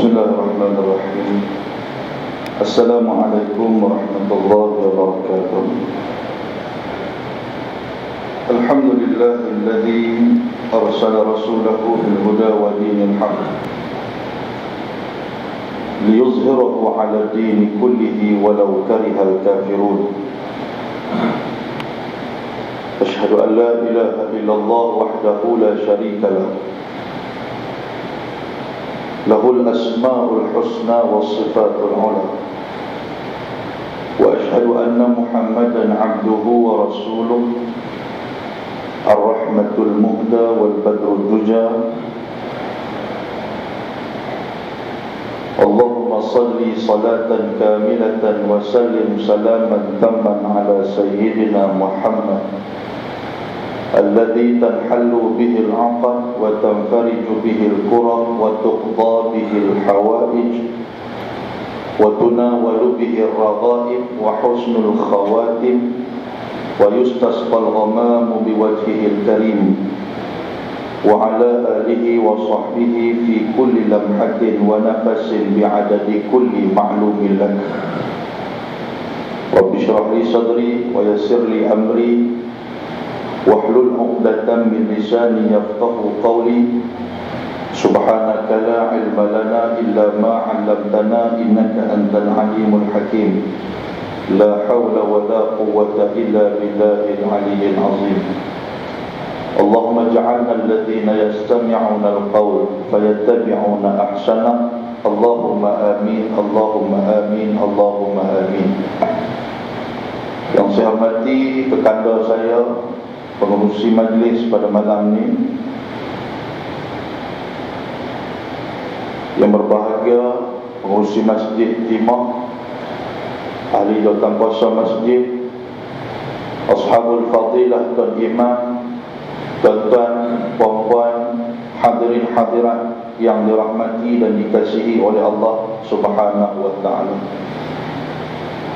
Bismillahirrahmanirrahim. Assalamualaikum warahmatullahi wabarakatuh. Alhamdulillahilladzi arsala rasulahu bil huda wa dinil haqq liyuzhirahu 'ala ad-din kullihi walau karihal kafirun. Asyhadu an la ilaha illallah wahdahu la syarika lahu lahul asma'ul husna was sifatul 'ula. Wa asyhadu anna Muhammadan 'abduhu wa rasuluhu ar-rahmatul muhda wal badrul duja. Allahumma salli salatan kamilatan wa sallim salaman tamman ala sayyidina Muhammad alladhi tanhallu bihi al-'aqad wa tanfariju bihi al-kurab wa tuqda bihi al-hawaij wa tunawalu bihi al-raghaib wa husnul khawatim wa yustasqa al-ghamamu biwajhihi al-karim wa ala alihi wa sahbihi fi kulli lamhatin wa nafasin bi'adadi kulli ma'lumin lak. Rabbi shrah li sadri wa yassir li amri wahlul 'uqdatam min lisani yafqahu qawli. Subhanaka la ilma lana illa ma 'allamtana innaka antal alimul hakim. La hawla wa la quwwata illa billahil aliyyil azim. Allahumma ij'alna alladhina yastami'una al-qawl fayattabi'una ahsana. Allahumma amin, Allahumma amin, Allahumma amin. Yang saya hormati kekanda saya, pengurusi majlis pada malam ini, yang berbahagia pengurusi Masjid Timah, ahli jawatan kuasa masjid, ashabul fadilah, tuan imam, tuan-tuan, puan-puan, hadirin hadirat yang dirahmati dan dikasihi oleh Allah Subhanahu wa taala.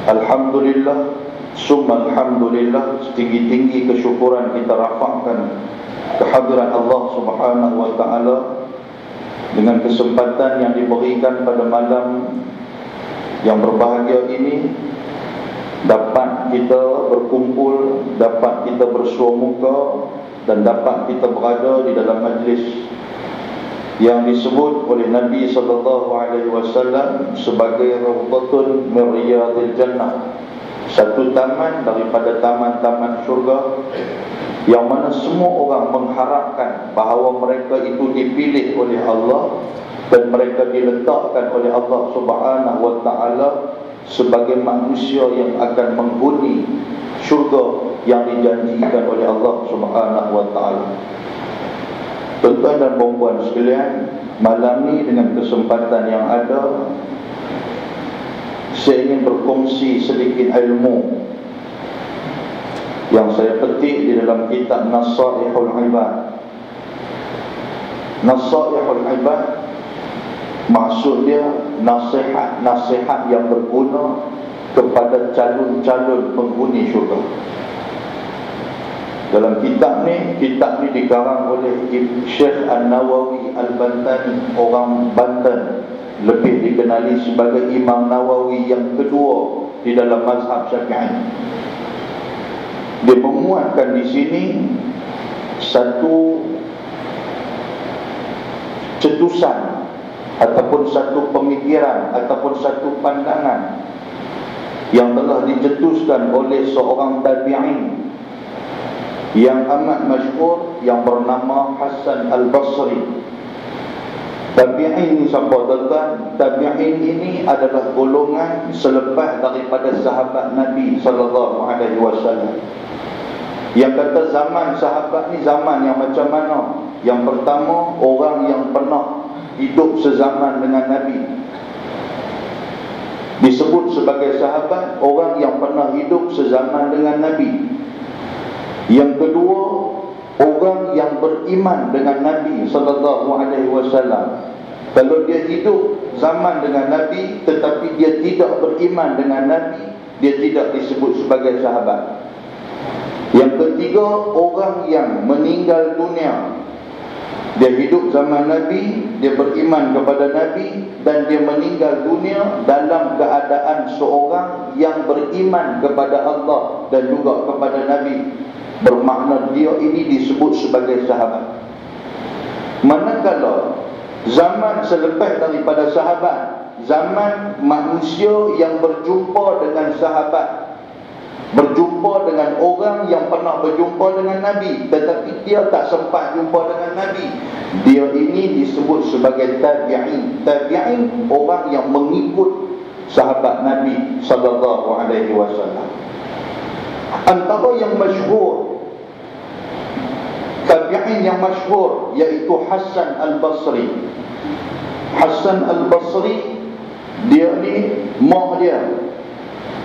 Alhamdulillah, summa alhamdulillah, setinggi-tinggi kesyukuran kita rafakkan kehadiran Allah Subhanahu wa taala dengan kesempatan yang diberikan pada malam yang berbahagia ini, dapat kita berkumpul, dapat kita bersua muka, dan dapat kita berada di dalam majlis yang disebut oleh Nabi SAW sebagai Rawdatun min Riyadil Jannah, satu taman daripada taman-taman syurga, yang mana semua orang mengharapkan bahawa mereka itu dipilih oleh Allah dan mereka diletakkan oleh Allah Subhanahu wa taala sebagai manusia yang akan menghuni syurga yang dijanjikan oleh Allah Subhanahu wa taala. Tuan-tuan dan puan-puan sekalian, malam ni dengan kesempatan yang ada, saya ingin berkongsi sedikit ilmu yang saya petik di dalam kitab Nasaihul Ibad. Nasaihul Ibad maksud dia nasihat-nasihat yang berguna kepada calon-calon penghuni syurga. Dalam kitab ni dikarang oleh Syekh An-Nawawi Al-Bantani, orang Banten, lebih dikenali sebagai Imam Nawawi yang kedua di dalam mazhab Syafi'i. Dia memuatkan di sini satu cetusan ataupun satu pemikiran ataupun satu pandangan yang telah dicetuskan oleh seorang tabi'in yang amat masyhur yang bernama Hasan Al-Basri. Tabi'in ini siapa tuan-tuan? Tabi'in ini adalah golongan selepas daripada sahabat Nabi SAW. Yang kata zaman sahabat ni zaman yang macam mana? Yang pertama, orang yang pernah hidup sezaman dengan Nabi disebut sebagai sahabat, orang yang pernah hidup sezaman dengan Nabi. Yang kedua, orang yang beriman dengan Nabi SAW. Kalau dia hidup zaman dengan Nabi tetapi dia tidak beriman dengan Nabi, dia tidak disebut sebagai sahabat. Yang ketiga, orang yang meninggal dunia Dia hidup zaman Nabi, dia beriman kepada Nabi, dan dia meninggal dunia dalam keadaan seorang yang beriman kepada Allah dan juga kepada Nabi. Bermakna dia ini disebut sebagai sahabat. Manakala zaman selepas daripada sahabat, zaman manusia yang berjumpa dengan sahabat, berjumpa dengan orang yang pernah berjumpa dengan Nabi tetapi dia tak sempat jumpa dengan Nabi, dia ini disebut sebagai tabi'in. Tabi'in orang yang mengikut sahabat Nabi sallallahu alaihi wasallam. Antara yang masyhur, tabi'in yang masyhur, iaitu Hasan al-Basri. Hasan al-Basri, dia ni mak dia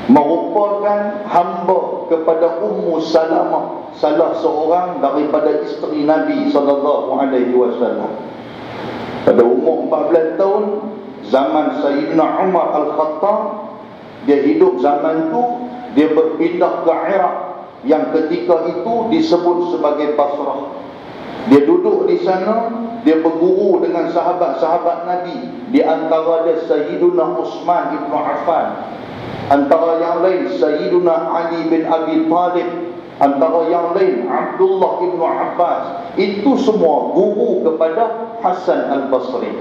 merupakan hamba kepada Ummu Salamah, salah seorang daripada isteri Nabi sallallahu alaihi wasallam. Pada umur 14 tahun, zaman Sayyidina Umar Al-Khattab, dia hidup zaman tu, dia berpindah ke Iraq yang ketika itu disebut sebagai Basrah. Dia duduk di sana, dia berguru dengan sahabat-sahabat Nabi. Di antara dia Sayyiduna Uthman ibn Affan, antara yang lain Sayyiduna Ali bin Abi Talib, antara yang lain Abdullah ibn Abbas. Itu semua guru kepada Hasan al-Basri.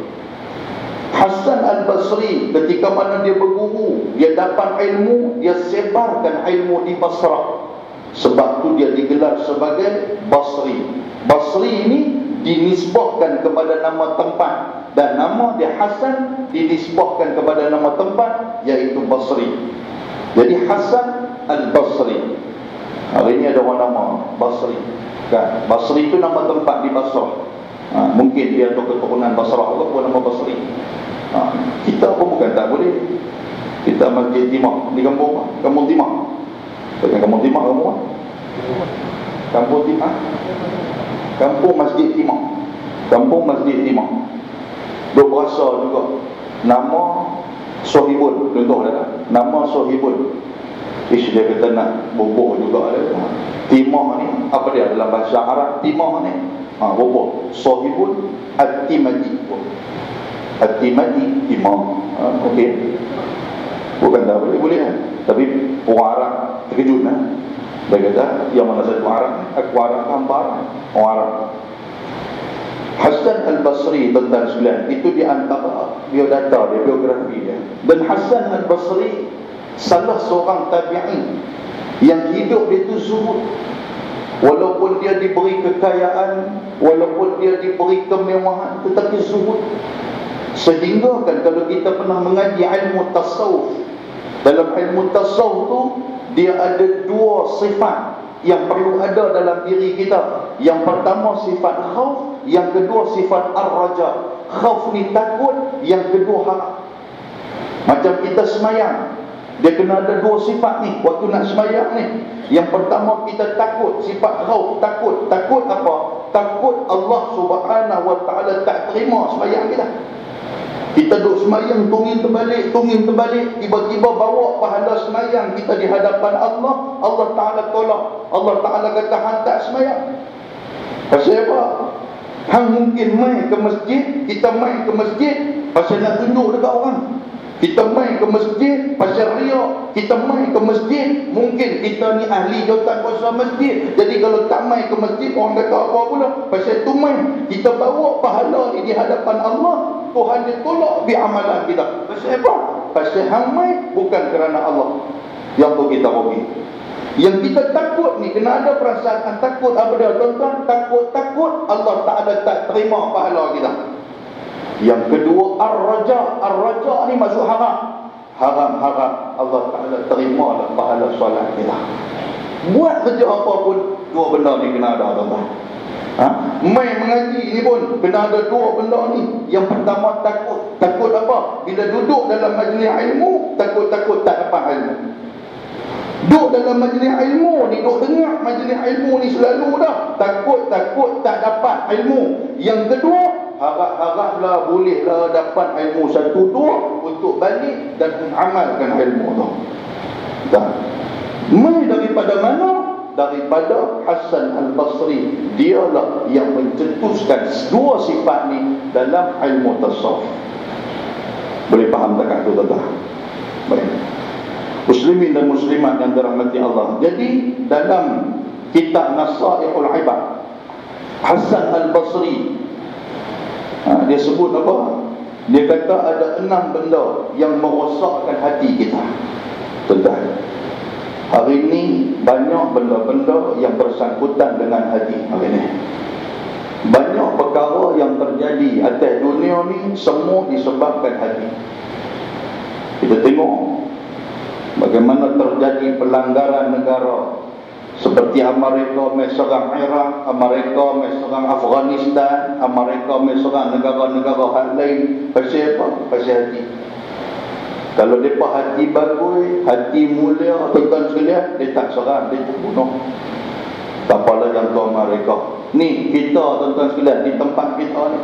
Hasan al-Basri ketika mana dia berguru, dia dapat ilmu, dia sebarkan ilmu di Basrah. Sebab tu dia digelar sebagai Basri. Basri ini dinisbahkan kepada nama tempat, dan nama dia Hasan dinisbahkan kepada nama tempat, iaitu Basri. Jadi Hasan al-Basri. Hari ini ada orang nama Basri, kan? Basri itu nama tempat di Basrah. Mungkin dia tu keturunan Basrah ataupun nama Basri. Kita pun bukan tak boleh. Kita Masjid Timah di kampung Timah. Bukan kampung Timah kamu? Kampung Timah. Kampung Masjid Timah. Kampung Masjid Timah. Dia berasa juga nama Sohibul, contoh dah. Nama Sohibul. Dia kata nak boboh juga dah. Timah ni apa dia dalam bahasa Arab? Timah ni boboh. Sohibul At-Timadi. At-Timadi, Timah. Okey. Bukan tak boleh kan? Tapi orang Arab terkejut lah. Dia kata, yang mana satu Arab? Aku Arab, hampa orang Arab. Hasan al-Basri, tentang 9, itu di antara biodata dia, biografi dia. Dan Hasan al-Basri salah seorang tabi'in yang hidup dia itu zuhud. Walaupun dia diberi kekayaan, walaupun dia diberi kemewahan, tetapi zuhud. Sehingga kan kalau kita pernah mengaji ilmu tasawuf, dalam ilmu tasawuf tu dia ada dua sifat yang perlu ada dalam diri kita. Yang pertama sifat khauf, yang kedua sifat ar-raja. Khauf ni takut, yang kedua harap. Macam kita semayang, dia kena ada dua sifat ni waktu nak semayang ni. Yang pertama kita takut, sifat khauf, takut. Takut apa? Takut Allah Subhanahu wa taala tak terima semayang kita. Kita duduk semayang, tungin terbalik, tiba-tiba bawa pahala semayang kita di hadapan Allah, Allah Ta'ala tolak. Allah Ta'ala kata hantar semayang. Pasal apa? Hang mungkin main ke masjid, kita main ke masjid pasal nak tunjuk dekat orang. Kita main ke masjid pasal riak. Kita main ke masjid, mungkin kita ni ahli jawatan kuasa masjid. Jadi kalau tak main ke masjid, orang kata apa pula? Pasal tu main. Kita bawa pahala ni di hadapan Allah, Tuhan dia tolak di amalan kita. Pasal apa? Pasal hang main bukan kerana Allah. Yang tu kita rugi. Yang kita takut ni, kena ada perasaan takut. Apa dia tuan-tuan? Takut Allah Ta'ala tak terima pahala kita. Yang kedua ar-raja. Ar-raja ni masuk haram. Haram Allah Ta'ala terima lah pahala solat kita. Buat kerja apa pun, dua benda ni kena ada, tuan-tuan. Main mengaji ni pun kena ada dua benda ni. Yang pertama takut. Takut apa? Bila duduk dalam majlis ilmu, takut tak dapat ilmu. Duduk dalam majlis ilmu ni, duduk dengar majlis ilmu ni selalu dah takut tak dapat ilmu. Yang kedua, harap-haraplah bolehlah dapat ilmu satu dua untuk balik dan mengamalkan ilmu tu. Mai daripada mana? daripada Hasan Al-Basri. Dialah yang mencetuskan dua sifat ni dalam ilmu tasawuf. Boleh faham tak tu tuan-tuan? Baik. Muslimin dan muslimat yang dirahmati Allah. Jadi dalam kitab Nasaihul Ibad, Hasan Al-Basri dia sebut apa? Dia kata ada 6 benda yang merosakkan hati kita. Tuan-tuan, hari ini banyak benda-benda yang bersangkutan dengan hati hari ini. Banyak perkara yang terjadi atas dunia ni semua disebabkan hati. Kita tengok bagaimana terjadi pelanggaran negara, seperti Amerika menyerang Iraq, Amerika menyerang Afghanistan, Amerika menyerang negara-negara hal lain. Pasal apa? Pasal hati. Kalau mereka hati bagus, hati mulia, tuan-tuan sekalian, dia tak serang, dia tak bunuh. Tak apalah yang tu Amerika. Ni kita tuan-tuan sekalian di tempat kita ni.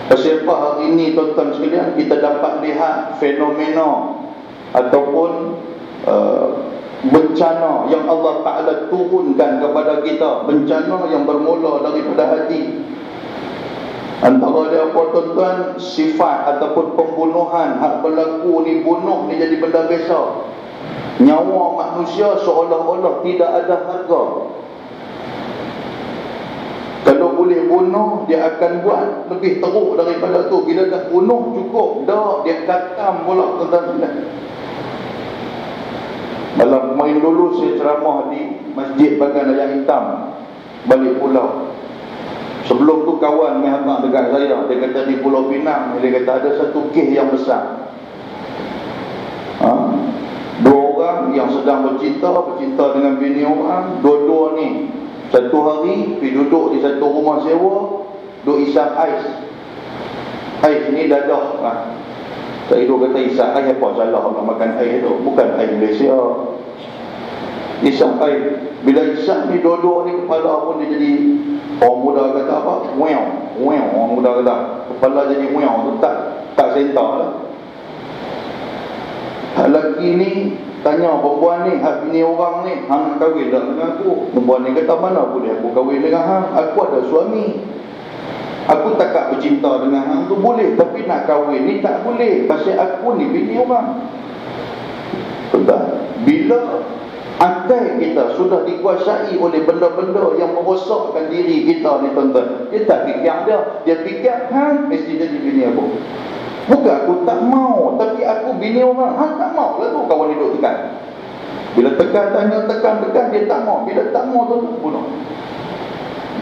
Pasal apa hari ni tuan-tuan sekalian kita dapat lihat fenomena ataupun bencana yang Allah Ta'ala turunkan kepada kita. Bencana yang bermula daripada hati. Antara dia apa tuan-tuan? Sifat ataupun pembunuhan. Hak berlaku ni, bunuh ni jadi benda biasa. Nyawa manusia seolah-olah tidak ada harga. Kalau boleh bunuh, dia akan buat lebih teruk daripada tu. Bila dah bunuh cukup dah, dia katam pula tuan-tuan. Malam kemarin dulu saya ceramah di Masjid Bagan Ayam Hitam, balik pulau. Sebelum tu kawan main abang dekat saya, dia kata di Pulau Pinang, dia kata ada satu kes yang besar. Dua orang yang sedang bercinta dengan bini orang. Dua-dua ni satu hari pergi duduk di satu rumah sewa, duk isap ais. Ais ni dadah. Saya dulu kata isap ais apa salah nak makan ais tu? Bukan ais Malaysia. Isap ais. Bila isap ni dua-dua ni kepala pun dia jadi, orang muda kata apa? Wew. Orang muda kata kepala jadi wew tu tak sentak lah. Hak lelaki ni tanya perempuan ni, hak bini orang ni, hang nak kahwin tak dengan aku? Perempuan ni kata mana boleh aku kahwin dengan hang? Aku ada suami. Aku takkan bercinta dengan hang tu boleh, tapi nak kahwin ni tak boleh. Pasal aku ni bini orang. Betul. Bila akal kita sudah dikuasai oleh benda-benda yang merosakkan diri kita ni tuan-tuan, dia tak fikir dia fikir hang mesti jadi bini aku. Bukan aku tak mau, tapi aku bini orang. Hang tak mau lah tu kawan hidup tekan. Bila tekan tanya, tekan dia tak mau. Bila tak mau tu bunuh.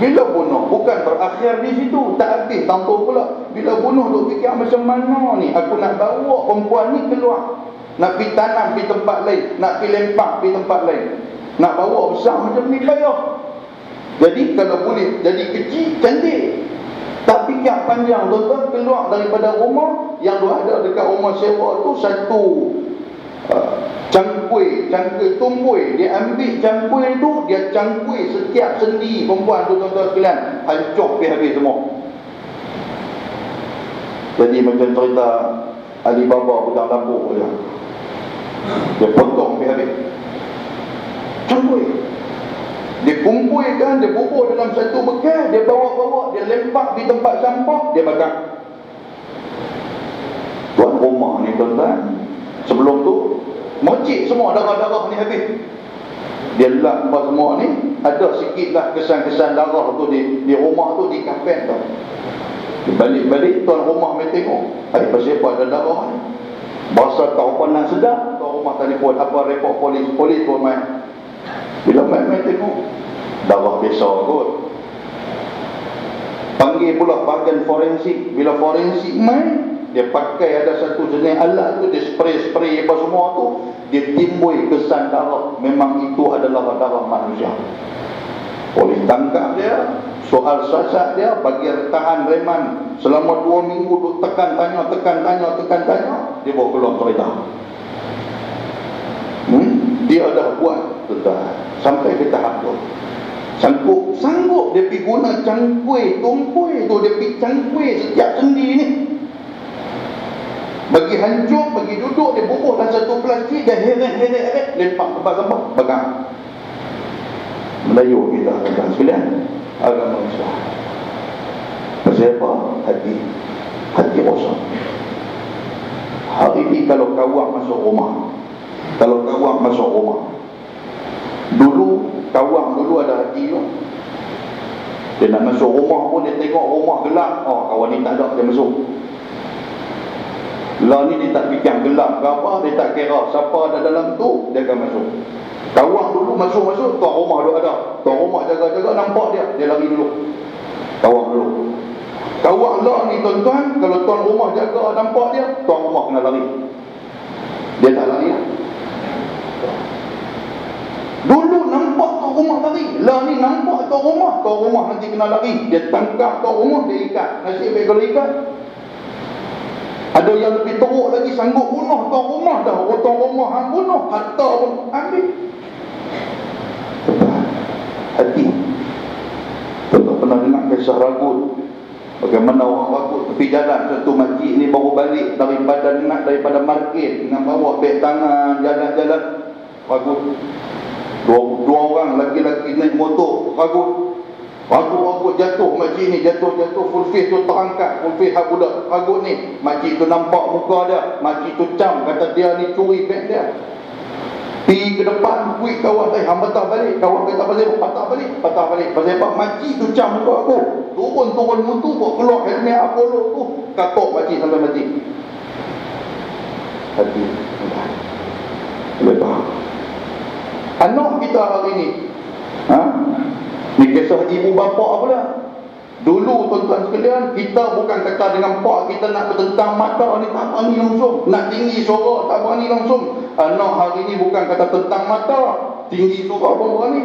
Bila bunuh bukan berakhir di situ, tak habis tampur pula. Bila bunuh tu fikir macam mana ni aku nak bawa perempuan ni keluar. Nak pergi tanam pergi tempat lain, nak pergi lempak pergi tempat lain. Nak bawa besar macam ni payah. Jadi kalau boleh jadi kecil cantik. Tak fikir panjang tuan-tuan, keluar daripada rumah. Yang ada dekat rumah sewa tu satu cangkui tumbui. Dia ambil cangkui tu, dia cangkui setiap sendi perempuan tu tuan-tuan sekalian, hancur pergi habis semua. Jadi macam cerita Alibaba budak lampu dia. Dia potong pergi habis cangkui. Dia kumpulkan, dia bubur dalam satu bekas, dia bawa-bawa, dia lempak di tempat sampah, dia bakar. Tuan rumah ni tuan-tuan, sebelum tu mercik semua darah-darah ni habis. Dia lap apa semua ni, ada sikitlah kesan-kesan darah tu di rumah tu, di kapet tu. Balik-balik tuan rumah main tengok, pasal apa ada darah ni? Bahasa tak apa nak sedar, tuan rumah telefon apa report polis pun main. Bila main tengok, darah biasa kot. Panggil pula bahagian forensik. Bila forensik main, dia pakai ada satu jenis alat tu, dia spray apa semua tu, dia timbul kesan darah. Memang itu adalah darah manusia. Polis tangkap dia, soal sasat dia, bagi tahan reman selama 2 minggu, duk tekan tanya, dia bawa keluar cerita. Dia dah buat sampai ke tahap tu. Sanggup dia pergi guna cangkui tumpui tu, dia pergi cangkui setiap sendi ni. Bagi hancur, bagi duduk, dia bubuh dalam satu plastik, dia heret, lempak tempat sampah, bakar. Melayu kita kata sekalian, agama Islam. Pasal apa? Hati kosong. Hari ini kalau kawak masuk rumah, dulu kawak ada hati tu. Dia nak masuk rumah pun dia tengok rumah gelap, oh kawan ni tak ada, dia masuk. Lah ni dia tak fikir gelap ke apa, dia tak kira siapa ada dalam tu, dia akan masuk. Kawak dulu masuk, tuan rumah tu ada, tuan rumah jaga-jaga, nampak dia lari dulu. Kawak lah ni tuan-tuan, kalau tuan rumah jaga nampak dia, tuan rumah kena lari. Dia tak lari lah. Dulu nampak tuan rumah lari, lah ni nampak tuan rumah nanti kena lari. Dia tangkap tuan rumah, dia ikat. Nasib baik kalau ikat. Ada yang lebih teruk lagi, sanggup bunuh tuan rumah dah. Tuan rumah hang bunuh, harta pun ambil. Hati. Tuan-tuan pernah dengar kisah ragut, bagaimana orang ragut tepi jalan. Satu makcik ni baru balik daripada market dengan bawa beg tangan, jalan-jalan ragut. Dua orang laki-laki naik motor ragut jatuh. Makcik ni jatuh full face tu terangkat, full face hak budak ragut ni. Makcik tu nampak muka dia, makcik tu cam, kata dia ni curi beg dia. Pergi ke depan, kuih kawan saya, hang patah balik. Kawan kata patah balik. Pasal apa? Makcik tu cam muka aku. Turun mutu, keluar helmet Apollo tu, katok makcik sampai mati. Hati. Betul. Anak kita hari ni, ni kisah ibu bapa pula. Dulu tuan-tuan sekalian, kita bukan kata dengan pak kita nak bertentang mata ni, tak berani langsung. Nak tinggi suara, tak berani langsung. Anak hari ni bukan kata tentang mata, tinggi suara pun berani.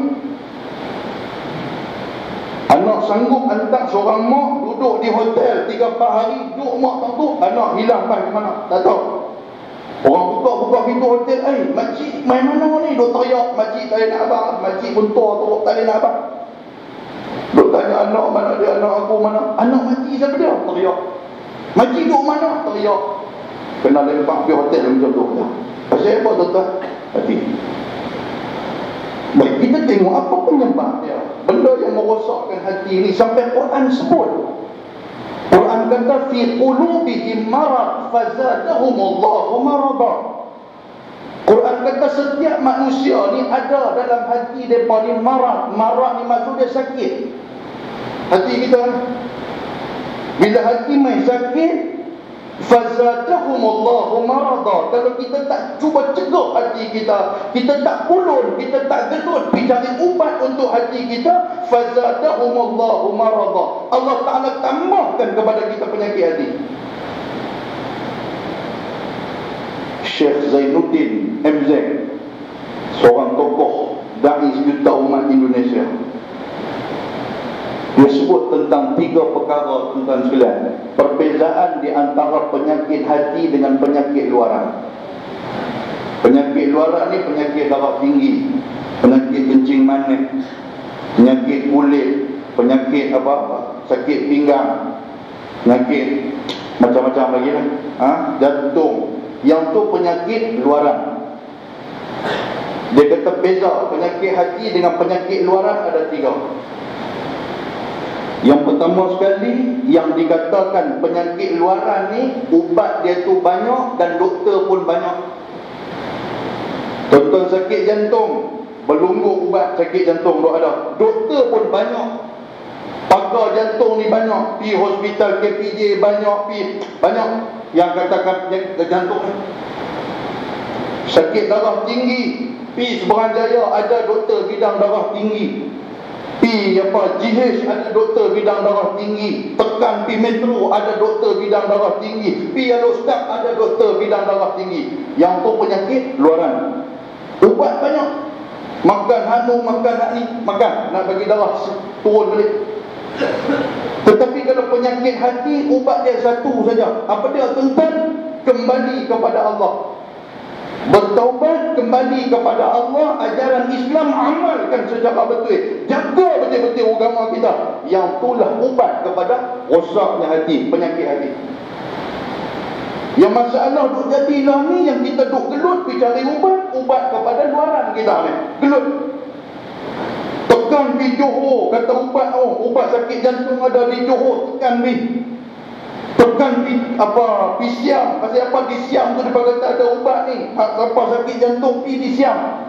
Anak sanggup hantar seorang mak duduk di hotel 3-4 hari, duduk mak tak tahu, anak hilang ke mana, tak tahu. Orang buka pintu hotel, makcik main mana ni? Duk teriak, makcik tak nak abang. Makcik pun tua teruk, tak nak abang. Duk tanya anak mana dia, anak aku mana. Anak makcik siapa dia? Teriak. Makcik duk mana? Teriak. Kena lempak pergi hotel macam tu. Pasal apa tuan-tuan? Hati. Baik, kita tengok apa penyebabnya. Benda yang merosakkan hati ni sampai Quran sebut. Quran kata fi qulubihim marad fazadahumullahu marada. Quran kata setiap manusia ni ada dalam hati depa ni marad. Marad ni maksud dia sakit. Hati kita bila hati main sakit, fazadahumullahu marada. Kalau kita tak cuba cegah hati kita, kita tak pulun, kita tak gedut pergi cari ubat untuk hati kita, fazadahumullahu marada. Allah Ta'ala tambahkan kepada kita penyakit hati. Syekh Zainuddin MZ, seorang tokoh dai sejuta umat Indonesia, dia sebut tentang 3 perkara tuan-tuan sekalian. Perbezaan di antara penyakit hati dengan penyakit luaran. Penyakit luaran ni penyakit darah tinggi, penyakit kencing manis, penyakit kulit, penyakit sakit pinggang, penyakit macam-macam lagi lah. Jantung. Yang tu penyakit luaran. Dia kata beza penyakit hati dengan penyakit luaran ada 3. Yang pertama sekali, yang dikatakan penyakit luaran ni, ubat dia tu banyak dan doktor pun banyak. Tuan-tuan sakit jantung, berlunggu ubat sakit jantung dok ada, doktor pun banyak. Pakar jantung ni banyak, pergi hospital KPJ banyak, yang katakan penyakit jantung ni. Sakit darah tinggi, pergi Seberang-Jaya ada doktor bidang darah tinggi. GH ada doktor bidang darah tinggi. Tekan Metro ada doktor bidang darah tinggi. Alostat ada doktor bidang darah tinggi. Yang tu penyakit luaran. Ubat banyak. Makan makan nak bagi darah turun balik. Tetapi kalau penyakit hati, ubat dia satu saja. Apa dia tuan-tuan? Kembali kepada Allah. Bertaubat, kembali kepada Allah, ajaran Islam, amalkan secara betul, jaga betul-betul agama kita. Yang itulah ubat kepada rosaknya hati, penyakit hati. Yang masalah duk jadilah ni, yang kita duk gelut pergi cari ubat kepada luaran kita ni, gelut. Tekan di Johor, kata ubat, ubat sakit jantung ada di Johor, tekan di. Tekan di di Siam. Pasal apa di Siam tu dia kata ada ubat ni. Apa sakit jantung pergi di Siam.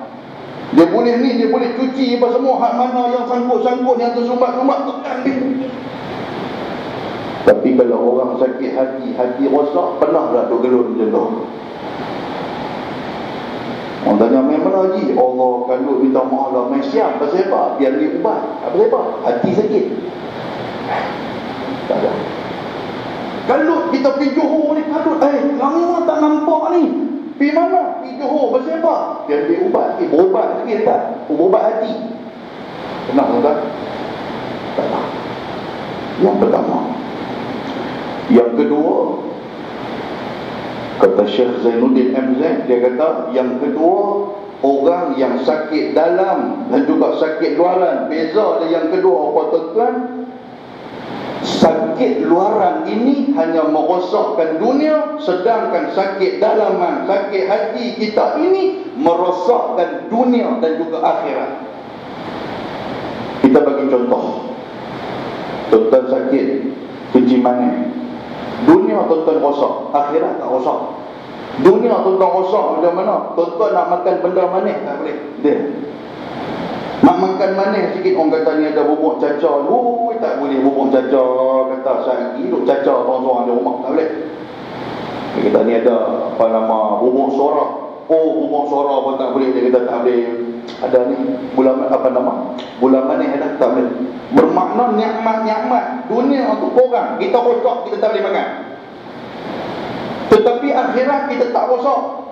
Dia boleh ni, dia boleh cuci apa semua. Hak mana yang sangkut-sangkut, yang tersumbat-sumbat, tekan di. Tapi kalau orang sakit hati rosak, pernah tak duk gelut macam tu? Orang tanya, main mana Haji? Allah kalau minta maaf lah, main siap. Pasal apa? Biar dia ubat. Apa sebab? Hati sakit. Tak ada. Kalut kita pergi Johor ni, kalut. Lama tak nampak ni. Pergi mana? Pergi Johor. Pasal apa? Biar dia ubat. Berubat sikit tak? Berubat hati. Pernah tak? Tak tak. Yang pertama. Yang kedua, kata Syekh Zainuddin MZ, dia kata yang kedua, orang yang sakit dalam dan juga sakit luaran. Beza dia yang kedua apa tuan-tuan? Sakit luaran ini hanya merosakkan dunia, sedangkan sakit dalaman, sakit hati kita ini merosakkan dunia dan juga akhirat. Kita bagi contoh. Tuan-tuan sakit kencing manis, dunia tuan-tuan rosak, akhirat tak rosak. Dunia tuan-tuan rosak macam mana? Tuan-tuan nak makan benda manis tak boleh. Dia nak makan manis sikit, orang kata ni ada bubuk caca. Tak boleh bubuk caca. Kata saya hidup caca orang-orang di rumah, tak boleh. Dia kata ni ada apa nama bubuk suara. Bubuk suara pun tak boleh. Dia kata tak boleh. Ada ni bulan apa nama? Bulan manis ada, tak boleh. Bermakna nikmat-nikmat dunia untuk orang kita rosak, kita tak boleh makan. Tetapi akhirat kita tak rosak.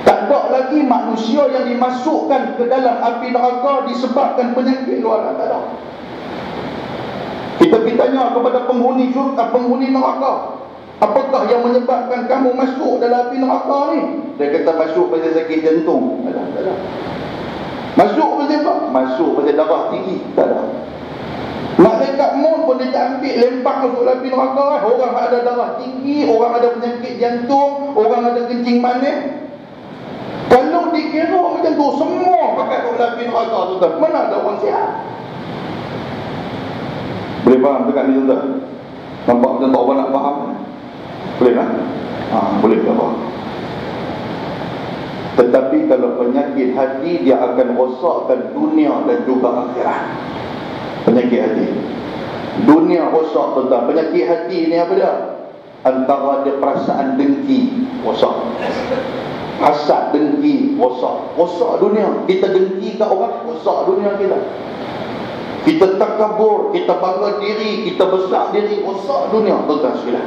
Tak ada lagi manusia yang dimasukkan ke dalam api neraka disebabkan penyakit luaran. Tak ada. Kita tanya kepada penghuni syurga, penghuni neraka, apakah yang menyebabkan kamu masuk dalam api neraka ni? Dia kata masuk pasal sakit jantung. Tak ada. Masuk pasal apa? Masuk pasal darah tinggi. Tak ada. Malaikat maut pun dia tak ambil lempar masuk api neraka. Orang ada darah tinggi, orang ada penyakit jantung, orang ada kencing manis. Kalau dikira macam tu, semua pakai api neraka tu, mana ada orang sihat? Boleh faham dekat ni tuan-tuan? Nampak macam tak orang nak faham? Boleh tak? Boleh tak faham? Tetapi kalau penyakit hati, dia akan rosakkan dunia dan juga akhirat. Penyakit hati, dunia rosak tuan-tuan. Penyakit hati ni apa dia? Antara dia perasaan dengki, rosak. Hasad, dengki, rosak. Rosak dunia. Kita dengki kat orang, rosak dunia kita. Kita takabur, kita bangga diri, kita besar diri, rosak dunia. Tuan-tuan sekalian,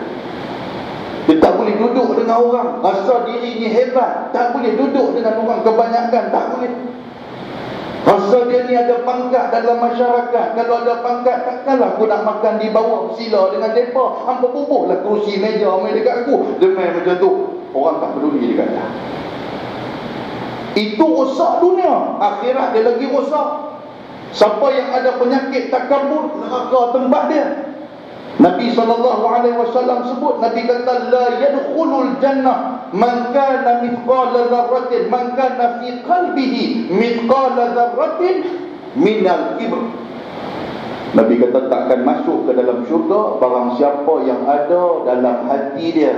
kita tak boleh duduk dengan orang rasa diri ni hebat. Tak boleh duduk dengan orang kebanyakan. Tak boleh. Rasa dia ni ada pangkat dalam masyarakat. Kalau ada pangkat, takkanlah aku nak makan di bawah sila dengan mereka. Hampa bubuhlah kerusi meja main dekat aku. Demai macam tu. Orang tak peduli dekat dia. Itu rosak dunia. Akhirat dia lagi rosak. Siapa yang ada penyakit takabur, neraka tempat dia. Nabi SAW sebut, Nabi kata la yadkhulul jannah man kana mithqala dzarratin, man kana fi qalbihi mithqala dzarratin minal kibr. Nabi kata takkan masuk ke dalam syurga barang siapa yang ada dalam hati dia.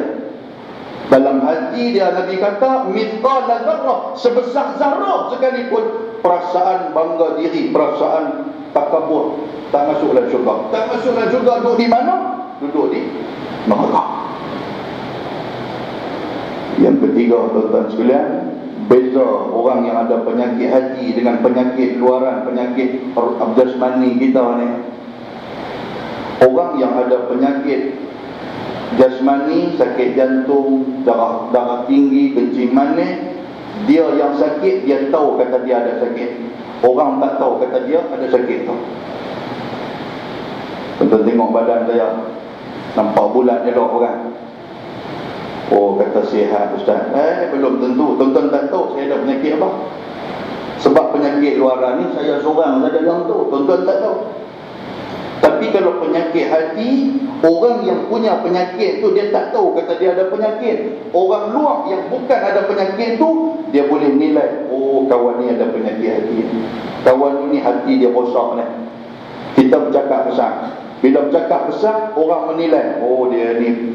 Dalam hati dia, Nabi kata mithqala dzarrah, sebesar zarah sekalipun perasaan bangga diri, perasaan takabur, tak masuk dalam syurga. Tak masuk dalam syurga. Duduk di mana? Duduk di neraka. Yang ketiga tuan-tuan sekalian, beza orang yang ada penyakit hati dengan penyakit luaran, penyakit jasmani kita ni. Orang yang ada penyakit jasmani, sakit jantung, darah tinggi, kencing manis, dia yang sakit, dia tahu kata dia ada sakit. Orang tak tahu kata dia ada sakit tu. Tuan-tuan tengok badan saya, nampak bulat elok orang. Oh, kata sihat ustaz. Belum tentu. Tuan-tuan tak tahu saya ada penyakit apa. Sebab penyakit luaran ni saya seorang saja yang tahu. Tuan-tuan tak tahu. Tapi kalau penyakit hati, orang yang punya penyakit tu dia tak tahu kata dia ada penyakit. Orang luar yang bukan ada penyakit tu, dia boleh nilai, oh kawan ni ada penyakit hati, kawan ni hati dia rosak ni. Kita bercakap besar, bila bercakap besar, orang menilai, oh dia ni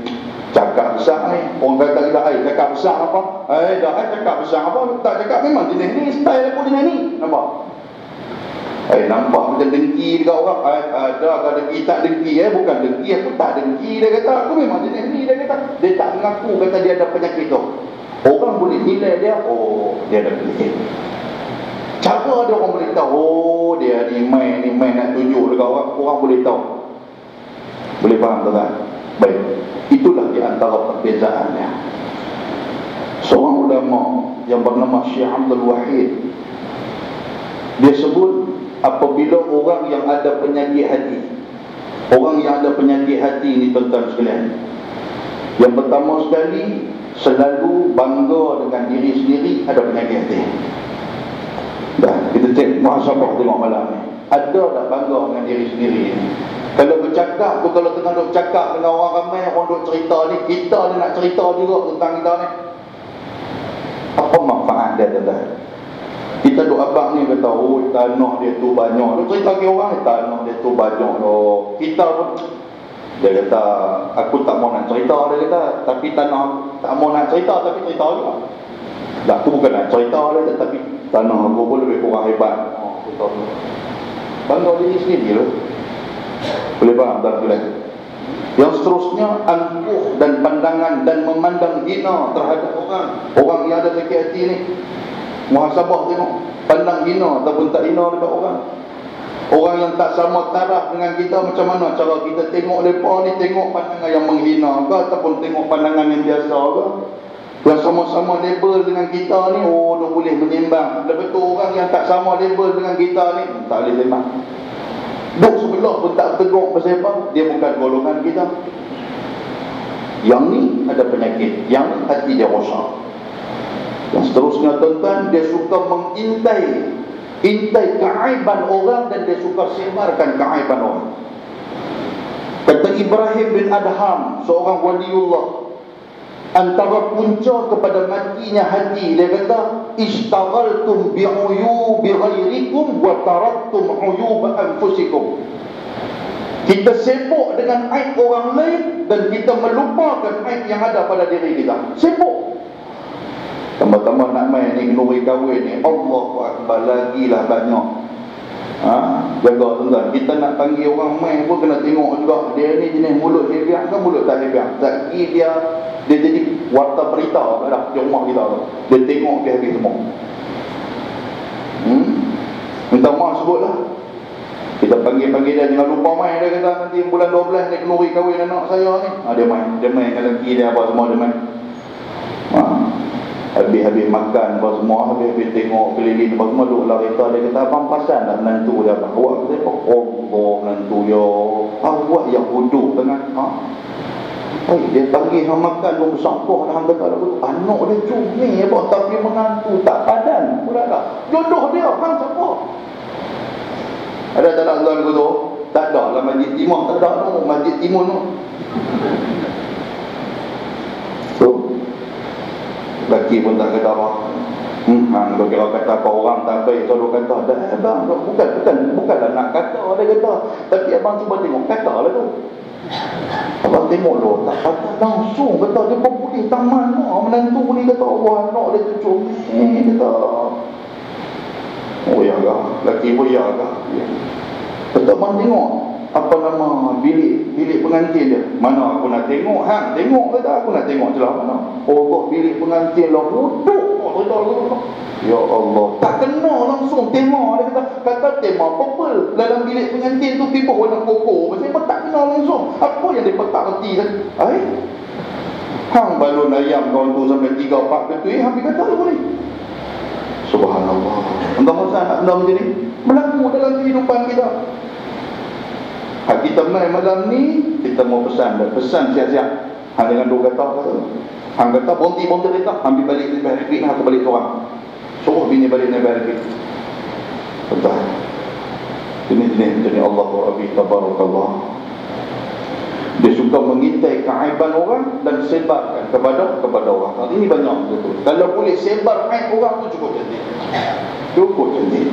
cakap besar ni. Orang kata kita, cakap besar apa? Dah cakap besar apa? Tak cakap, memang jenis ni, style aku jenis ni. Nampak? Nampak macam dengki dekat orang. Dah dengki tak dengki, bukan dengki, aku tak dengki. Dia kata, aku memang jenis ni. Dia kata, dia tak mengaku kata dia ada penyakit tu. Orang boleh nilai dia, oh dia ada penyakit. Cara dia orang boleh tahu, oh dia ni main nak tunjuk dekat orang. Orang boleh tahu. Boleh faham tak? Baik, itulah di antara perbezaannya. Seorang ulama yang bernama Syekh Abdul Wahid, dia sebut, apabila orang yang ada penyakit hati, orang yang ada penyakit hati ni tuan-tuan sekalian, yang pertama sekali, selalu bangga dengan diri sendiri ada penyakit hati. Dah, kita cek muhasabah tengok malam ni, ada tak bangga dengan diri sendiri ni? Kalau bercakap tu, kalau tengah duk cakap dengan orang ramai, orang duk cerita ni, kita ni nak cerita juga tentang kita ni, apa manfaat dia tuan-tuan? Kita duk abang ni kata, oh tanah dia tu banyak. Dia cerita ke orang ni, tanah dia tu banyak. Oh, kita pun, dia kata, aku tak mau nak cerita, dia kata, tapi tanah, tak mau nak cerita, tapi cerita juga. Dah, aku bukan nak cerita dia, tapi tanah aku pun lebih kurang hebat. Oh, kita bangga diri sendiri tu. Boleh faham tak? Yang seterusnya, angkuh dan pandangan dan memandang hina terhadap orang yang ada sakit hati ni. Muhasabah tengok, pandang hina ataupun tak hina dekat orang. Orang yang tak sama taraf dengan kita, macam mana cara kita tengok mereka ni? Tengok pandangan yang menghina ke, ataupun tengok pandangan yang biasa ke? Yang sama-sama label dengan kita ni, oh dia boleh menyembang. Lepas tu orang yang tak sama label dengan kita ni, tak boleh sembang. Duk sebelah pun tak teguk pasal apa? Dia bukan golongan kita. Yang ni ada penyakit, yang hati dia rosak. Yang seterusnya tuan-tuan, dia suka mengintai keaiban orang, dan dia suka sebarkan keaiban orang. Kata Ibrahim bin Adham, seorang waliullah, antara punca kepada matinya hati, dia kata, istaghaltum bi'uyubi ghairikum wa taraktum uyub anfusikum. Kita sibuk dengan aib orang lain, dan kita melupakan aib yang ada pada diri kita. Sibuk. Tambah-tambah nak main ni, kenuri kahwin ni, Allahu Akbar, lagilah banyak. Jaga tuan-tuan, kita nak panggil orang main pun kena tengok juga, dia ni jenis mulut hebiak ke mulut tak hebiak. Zaki dia jadi warta berita dah di rumah kita tu. Dia tengok dia habis semua. Minta maaf sebutlah. Kita panggil dia, jangan lupa main. Dia kata nanti bulan 12 dia kenuri kahwin anak saya ni. Dia main dengan lelaki dia apa semua, dia main. Habis-habis makan apa semua, habis-habis tengok keliling apa semua, duk lari kita. Dia kata, abang perasan tak menantu dia? Awak kata, Allah menantu dia, awak yang bodoh tengah. Dia panggil orang makan pun bersampah dah, kata anak dia cumi apa, tapi menantu tak padan pula tak. Jodoh dia, hang siapa? Ada tak nak tuan tu? Tak ada lah, Masjid Timur tak ada tu, Masjid Timur tu. Laki pun tak kata apa. Hang dia kira kata apa orang tak baik, kalau kata dah abang bukanlah nak kata, dia kata, tapi abang cuba tengok kata lah tu. Abang tengok lo, tak kata langsung, kata dia boleh taman menantu ni, kata wah anak dia cucu ni, kata oh ya ke, laki pun ya ke. Kata abang tengok apa nama bilik pengantin dia. Mana aku nak tengok? Hang tengok kata, aku nak tengok celah mana. Allah, bilik pengantin lah huduk. Ya Allah, tak kena langsung tema. Dia kata tema purple dalam bilik pengantin tu, tiba warna koko. Macam tak kena langsung. Apa yang dia tak reti kan? Hang balon ayam kawan tu sampai 3-4 betul, habis kata apa ni? Subhanallah. Entah masa nak benda macam ni berlaku dalam kehidupan kita. Kita main malam ni, kita mau pesan siap-siap. Hang dengan dua kata. Hang kata bonti kita, ambil balik ni balik ni, aku balik seorang. Suruh bini balik ni balik. Betul. Jenis-jenis macam ni Allah Rabbi Tabarakallah. Dia suka mengintai keaiban orang dan sebarkan kepada orang. Ini banyak betul. Kalau boleh sebar aib orang tu cukup cantik. Cukup cantik.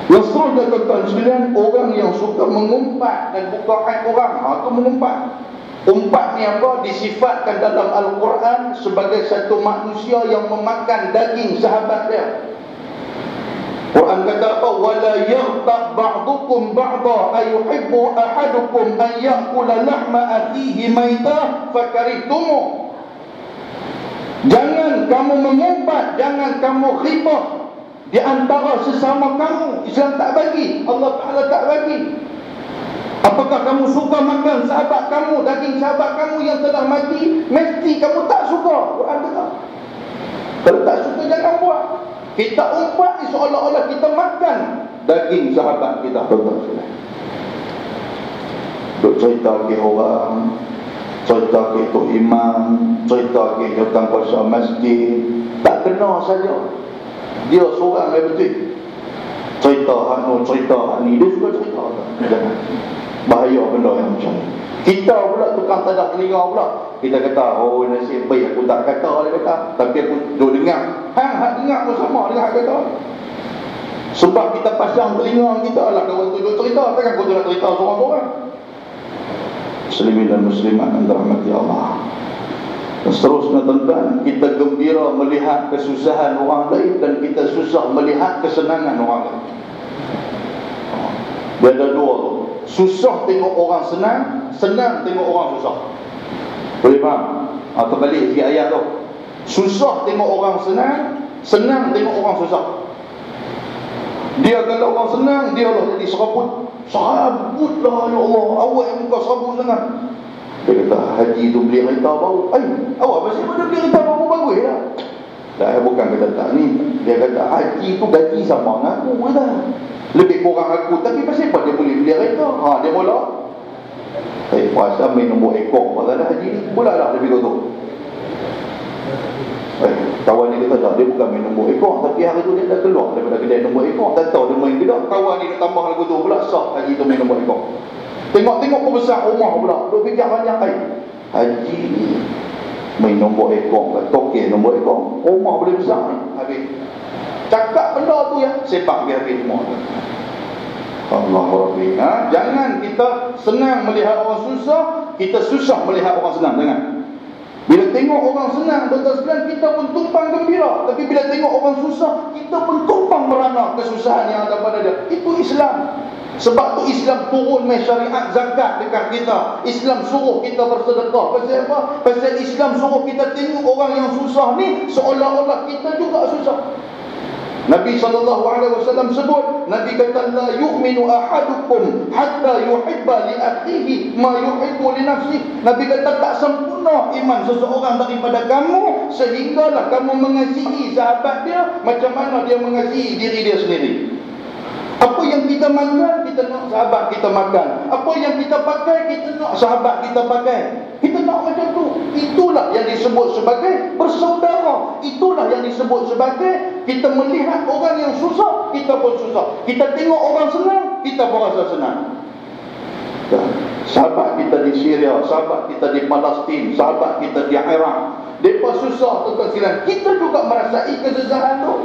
Yang seterusnya tuan-tuan sekalian, orang yang suka mengumpat dan buka aib orang, itu mengumpat. Umpat ni apa? Disifatkan dalam Al-Quran sebagai satu manusia yang memakan daging sahabat dia. Quran kata apa? Wala yaghtab ba'dukum ba'dha ayuhibbu ahadukum an ya'kula lahma akhihi maitah fakarihtumu. Jangan kamu mengumpat, jangan kamu ghibah di antara sesama kamu. Islam tak bagi, Allah Ta'ala tak bagi. Apakah kamu suka makan sahabat kamu, daging sahabat kamu yang telah mati? Mesti kamu tak suka. Quran kata. Kalau tak suka jangan buat. Kita umpat ni seolah-olah kita makan daging sahabat kita. Duk cerita ke orang, cerita ke tok imam, cerita ke datang kuasa masjid, tak kena saja. Dia seorang yang betul. Cerita hak ni, cerita hak ni, dia suka cerita. Jangan. Bahaya benda yang macam ni. Kita pula tukang tadak telinga pula. Kita kata, oh nasib baik aku tak kata, dia kata. Tapi aku duduk dengar. Hak dengar pun sama dengan hak kata. Sebab kita pasang telinga kita lah. Kawan tu duduk cerita, takkan aku nak cerita seorang-seorang. Muslimin dan muslimat yang dirahmati Allah. Dan seterusnya tuan-tuan, kita gembira melihat kesusahan orang lain dan kita susah melihat kesenangan orang lain. Dia ada dua tu. Susah tengok orang senang, senang tengok orang susah. Boleh faham? Atau balik sikit ayat tu. Susah tengok orang senang, senang tengok orang susah. Dia kalau orang senang, dia lah jadi serabut. Serabut lah ya Allah, awak yang muka serabut sangat. Dia kata, haji tu beli kereta baru. Awak pasti pada beli kereta baru bagus lah. Dah, bukan kata tak ni. Dia kata, haji tu gaji sama dengan aku kata. Lebih kurang aku, tapi pasal apa dia boleh beli kereta? Dia mula puasa main nombor ekor pada dah haji ni pula lah lebih kotor. Kawan ni kata tak, dia bukan main nombor ekor, tapi hari tu dia dah keluar daripada kedai nombor ekor. Tak tahu dia main ke tak. Kawan ni dia tambah lagu tu pula, sah haji tu main nombor ekor. Tengok-tengok pun besar rumah pula, duk fikir banyak haji ni main nombor ekor, token nombor ekor, rumah boleh besar ni. Habis cakap benda tu ya, sepak dia habis semua. Allah Rabbi. Jangan kita senang melihat orang susah, kita susah melihat orang senang. Jangan. Bila tengok orang senang, tuan-tuan kita pun tumpang gembira. Tapi bila tengok orang susah, kita pun tumpang merana kesusahan yang ada pada dia. Itu Islam. Sebab tu Islam turun mai syariat zakat dekat kita. Islam suruh kita bersedekah. Pasal apa? Pasal Islam suruh kita tengok orang yang susah ni seolah-olah kita juga susah. Nabi SAW sebut, Nabi kata, la yu'minu ahadukum hatta yuhibba li akhihi ma yuhibbu li nafsihi. Nabi kata tak sempurna iman seseorang daripada kamu sehinggalah kamu mengasihi sahabat dia macam mana dia mengasihi diri dia sendiri. Apa yang kita makan, kita nak sahabat kita makan. Apa yang kita pakai, kita nak sahabat kita pakai. Kita nak macam tu. Itulah yang disebut sebagai bersaudara. Itulah yang disebut sebagai kita melihat orang yang susah, kita pun susah. Kita tengok orang senang, kita pun rasa senang. Sahabat kita di Syria, sahabat kita di Palestin, sahabat kita di Iraq, mereka susah tuan-tuan sekalian. Kita juga merasai kesusahan tu.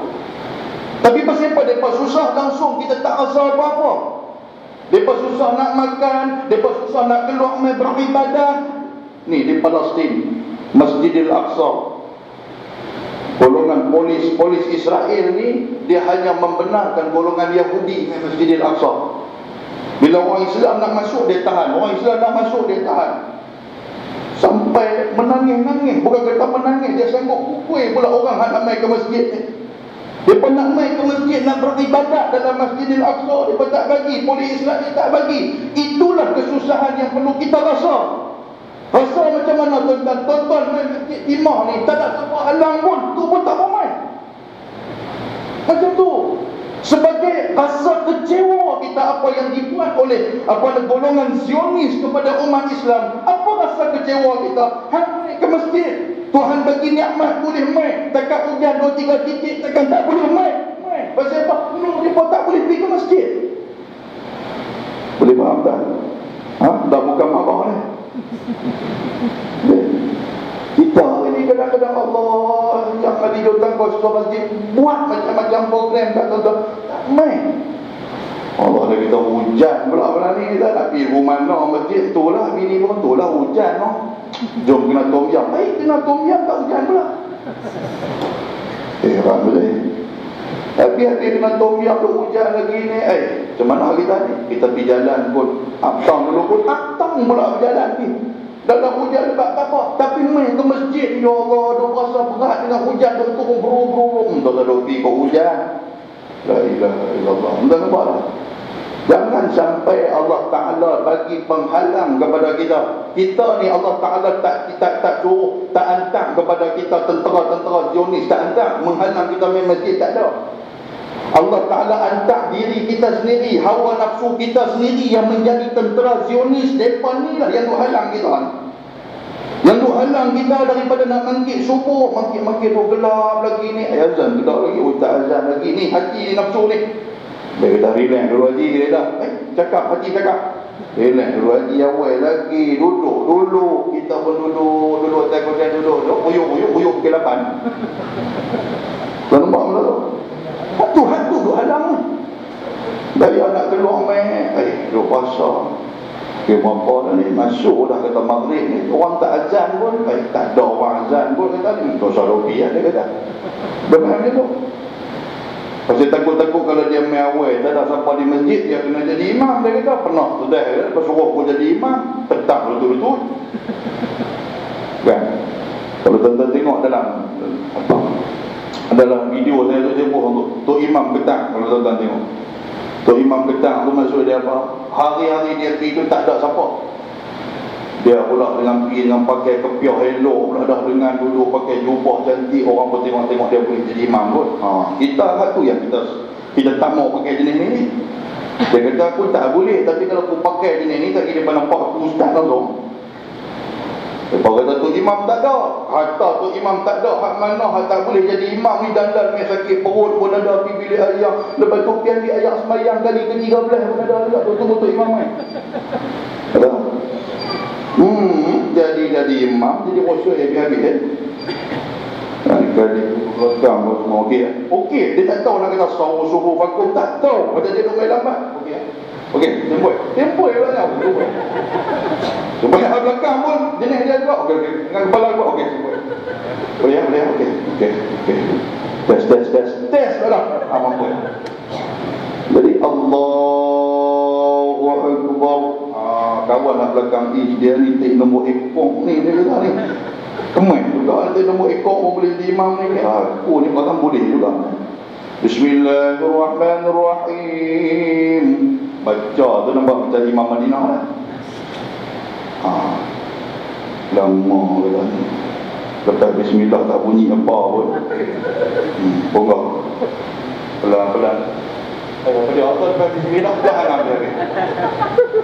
Tapi pasal apa mereka susah, langsung kita tak rasa apa-apa. Mereka susah nak makan, mereka susah nak keluar main beribadah. Ni di Palestin, Masjidil Aqsa, golongan polis Israel ni dia hanya membenarkan golongan Yahudi di Masjidil Aqsa. Bila orang Islam nak masuk dia tahan, orang Islam nak masuk dia tahan. Sampai menangis-nangis, bukan kata menangis, dia sanggup pukul pula orang nak mai ke masjid ni. Dia nak mai ke masjid nak beribadat dalam Masjidil Aqsa, dia tak bagi, polis Islam ni tak bagi. Itulah kesusahan yang perlu kita rasa. Rasa macam mana tuan-tuan? Tuan-tuan main masjid imam ni tak ada siapa halang pun, tu pun tak mau main. Macam tu. Sebagai rasa kecewa kita apa yang dibuat oleh golongan Zionis kepada umat Islam. Apa rasa kecewa kita? Hang ke masjid, Tuhan bagi nikmat boleh main. Takat hujan 2-3 titik takkan tak boleh main. Pasal apa? Dia pun tak boleh pergi ke masjid. Boleh faham tak? Dah bukan marah ni. Kita ini kadang-kadang Allah yang ada datang ke masjid buat macam-macam program tak tuan-tuan. Tak main. Allah dah kita hujan pula malam ni, kita nak pergi rumah masjid tu lah, bini pun tu lah hujan no. Jom kena tom yam. Kena tom yam tak hujan pula. Heran boleh. Tapi habis kena tom yam tu hujan lagi ni. Macam mana kita ni? Kita pergi jalan pun uptown dulu pun uptown pula berjalan ni. Dalam hujan sebab apa? Tapi main ke masjid, ya Allah, dia rasa berat dengan hujan, dia turun berurung-urung. Tak ada pergi ke hujan. La ilaha illallah. Entah nampak tak? Jangan sampai Allah Ta'ala bagi penghalang kepada kita. Kita ni Allah Ta'ala tak suruh, tak hantar kepada kita tentera-tentera Zionis, tak hantar menghalang kita main masjid, tak ada. Allah Ta'ala hantar diri kita sendiri, hawa nafsu kita sendiri yang menjadi tentera Zionis. Mereka ni lah yang tu halang kita. Yang tu halang kita daripada nak mangkit subuh, mangkit tu gelap lagi ni. Azan gelap lagi, tak azan lagi ni. Hati nafsu ni. Dia kata relax dulu haji dia dah. Cakap, haji cakap. Relax dulu haji awal lagi. Duduk dulu. Kita pun duduk atas kodan duduk. Uyuk ke 8. Tuan nampak benda tu? Hantu tu halang ni. Dari anak keluar main. Duduk pasar. Berapa dah ni? Masuk dah kata maghrib ni. Orang tak azan pun. Tak ada orang azan pun kata ni. Dosa rupiah dia kata. Benar dia tu. Pasal takut-takut kalau dia main awal, tak ada siapa di masjid, dia kena jadi imam. Dia kata pernah sudah lepas suruh pun jadi imam, petang betul-betul kan. Kalau tuan-tuan tengok dalam video saya tu jemput untuk Tok Imam Ketang. Kalau tuan-tuan tengok Tok Imam Ketang tu maksud dia apa, hari-hari dia pergi tu tak ada siapa. Dia pula dengan pergi dengan pakai kepiah elok pula, dah dengan duduk pakai jubah cantik, orang pun tengok-tengok dia boleh jadi imam pun. Kita tu yang kita tak mau pakai jenis ni. Dia kata aku tak boleh, tapi kalau aku pakai jenis ni tak kira nampak aku ustaz langsung. Lepas kata tu imam tak ada. Hatta tu imam tak ada, hak mana hak tak boleh jadi imam ni, dandan main sakit perut pun ada, pergi bilik ayah. Lepas tu pergi ambil ayah semayang kali ke-13 pun ada juga. Tu imam main. Ada? Jadi imam, jadi rosyuk yang habis kali belakang semua okey. Dia tak tahu nak kata suruh vakum, tak tahu. Macam dia duduk main lambat. Okey, tempoi lah ni. Supaya hal belakang pun jenis dia juga. Okey. Dengan kepala juga. Okey. Boleh. Okey. Test lah. Mampu. Jadi Allahu Akbar. Kawan nak belakang dia ni tik nombor ekor ni, dia kata ni kemai juga ada nombor ekor pun boleh jadi imam ni. Aku ni bahkan boleh juga. Bismillahirrahmanirrahim. Baca tu nampak macam Imam Madinah lah. Lama kata ni. Lepas bismillah tak bunyi apa pun. Bonggok. Pelan-pelan. Dia Allah lepas bismillah jahanam dia habis.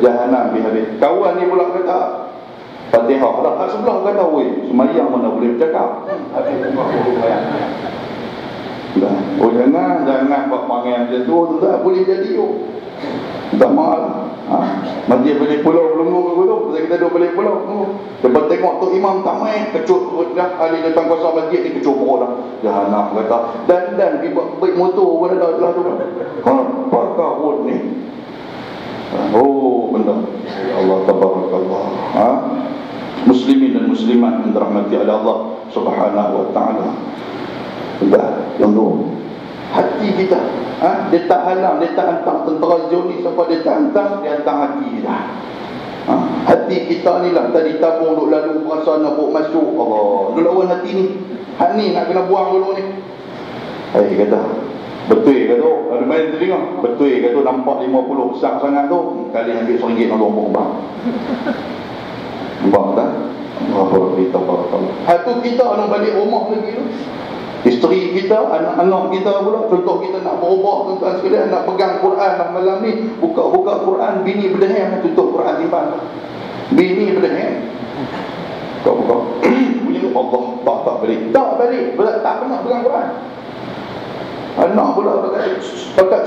Jahanam dia habis. Kawan ni pula kata Fatihah lah. Kat sebelah kata, weh, semayang mana boleh bercakap. Habis jangan buat panggil macam tu tak boleh jadi tu. Tak mahal. Masjid balik pulau belum tu. Pasal kita duduk balik pulau. Lepas tengok tu imam tak main, kecut dah ahli datang kuasa masjid ni, kecut perut dah. Jahanam kata. Dan baik motor pun ada belah tu. Apakah road ni? Benda. Allah tabarakallah. Muslimin dan muslimat yang dirahmati oleh Allah Subhanahu wa taala. Sudah, yang tu hati kita, dia tak halang, dia tak hantar tentera Zionis apa, dia tak hantar, dia hantar hati kita. Hati kita ni lah tadi tabung duk lalu perasaan nak bawa masuk. Allah, duk lawan hati ni. Hak ni nak kena buang dulu ni. Kata betul kata, ada main telinga. Betul kata, nampak 50 besar sangat tu, kali ambil RM1 nak lombong bang. Nampak tak? Hak tu kita nak balik rumah lagi tu. Isteri kita, anak-anak kita pula, contoh kita nak berubah, tuan-tuan sekalian, nak pegang Quran nak malam ni, buka Quran, bini berdehem, tutup Quran timpan. Bini berdehem. Buka. Bunyi tu Allah, tak balik. Tak pernah pegang Quran. Anak pula pakai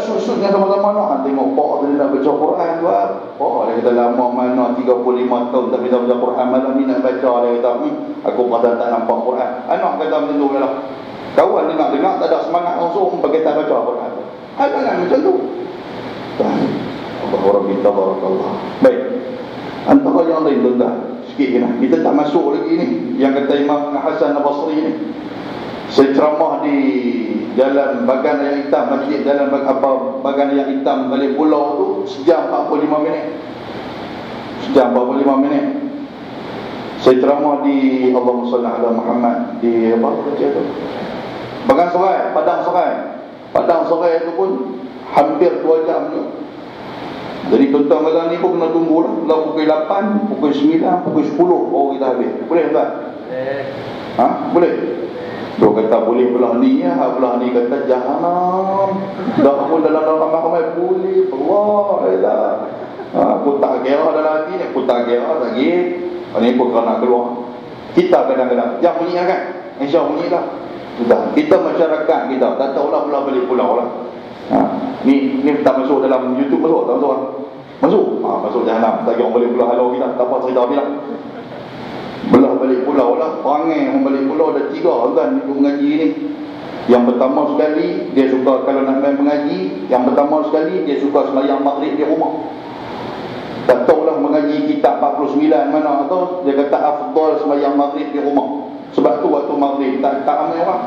susut dengan sama-sama nak tengok pak tadi nak baca Quran tu apa? Dia kata lama mana 35 tahun tak bisa baca Quran, malam ni nak baca. Dia kata aku kata tak nampak Quran. Anak kata macam tu lah. Kawan dengar tak ada semangat langsung bagi tak baca Quran. Jangan macam tu. Allah kita barakallah. Baik. Antara yang lain tuan-tuan, sikit kena. Kita tak masuk lagi ni yang kata Imam Hasan Al-Basri ni. Saya ceramah di Jalan Bagan Ayam Hitam, masjid Jalan Bagan Ayam Hitam balik pulau tu sejam 45 minit. Sejam 45 minit. Saya ceramah di Allahumma salli ala Muhammad di apa tu? Bagan Serai, Padang Serai. Padang Serai tu pun hampir 2 jam juga. Jadi tuan-tuan malam ni pun kena tunggu lah pukul 8, pukul 9, pukul 10 baru kita habis. Boleh tak? Boleh? Dia kata boleh belah ni ya, belah ni kata jahanam. Dah pun dalam ramai-ramai boleh. Allah. Aku tak kira dalam hati ni, aku tak kira lagi. Ini pun kerana keluar. Kita kadang-kadang yang bunyi kan? Insya bunyi lah. Sudah. Kita masyarakat kita tak tahulah belah balik pulau lah. Ni tak masuk dalam YouTube, masuk tak masuk lah. Masuk? Masuk jahanam. Tak kira orang balik pulau halau kita. Tak apa cerita habis lah. Belah balik pulau lah. Perangai orang balik pulau ada 3 kan ikut mengaji ni. Yang pertama sekali dia suka kalau nak main mengaji. Yang pertama sekali dia suka sembahyang maghrib di rumah. Tak tahulah mengaji kitab 49 mana tu. Dia kata afdal sembahyang maghrib di rumah. Sebab tu waktu maghrib tak ramai orang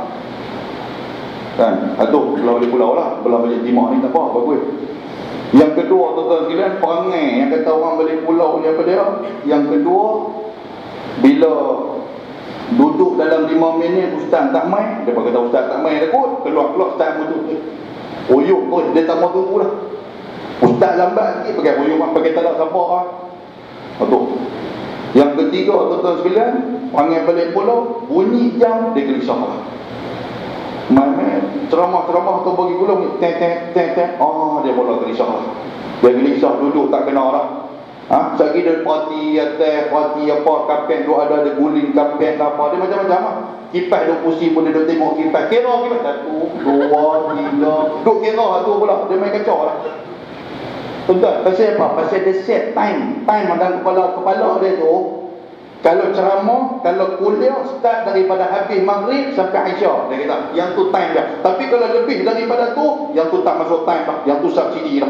kan. Belah balik pulau lah. Belah balik timur ni tak apa, bagus. Yang kedua tuan-tuan sekalian, perangai yang kata orang balik pulau ni apa dia? Yang kedua, bila duduk dalam 5 minit ustaz tak main, dia kata ustaz tak main dah kot, keluar ustaz duduk uyuk kot, dia tak mau tunggu lah. Ustaz lambat sikit pakai uyuk, pakai tak nak sabar lah. Yang ketiga tuan-tuan sekalian, perangai balik pulau, bunyi jam dia gelisah lah. Main ceramah tu bagi gulung tek. Dia mula gelisah lah. Dia gelisah duduk tak kena lah. Sekali dia parti atas, parti apa, kapet tu ada guling kapet apa, dia macam-macam lah. Kipas dia pusing pun dia duduk tengok kipas. Kira 1, 2, 3. Duduk kira tu pula, dia main kacau lah. Tuan-tuan, pasal apa? Pasal dia set time dalam kepala dia tu. Kalau ceramah, kalau kuliah start daripada habis maghrib sampai Aisyah, dia kata yang tu time dia. Tapi kalau lebih daripada tu, yang tu tak masuk time dah, yang tu subsidi dah.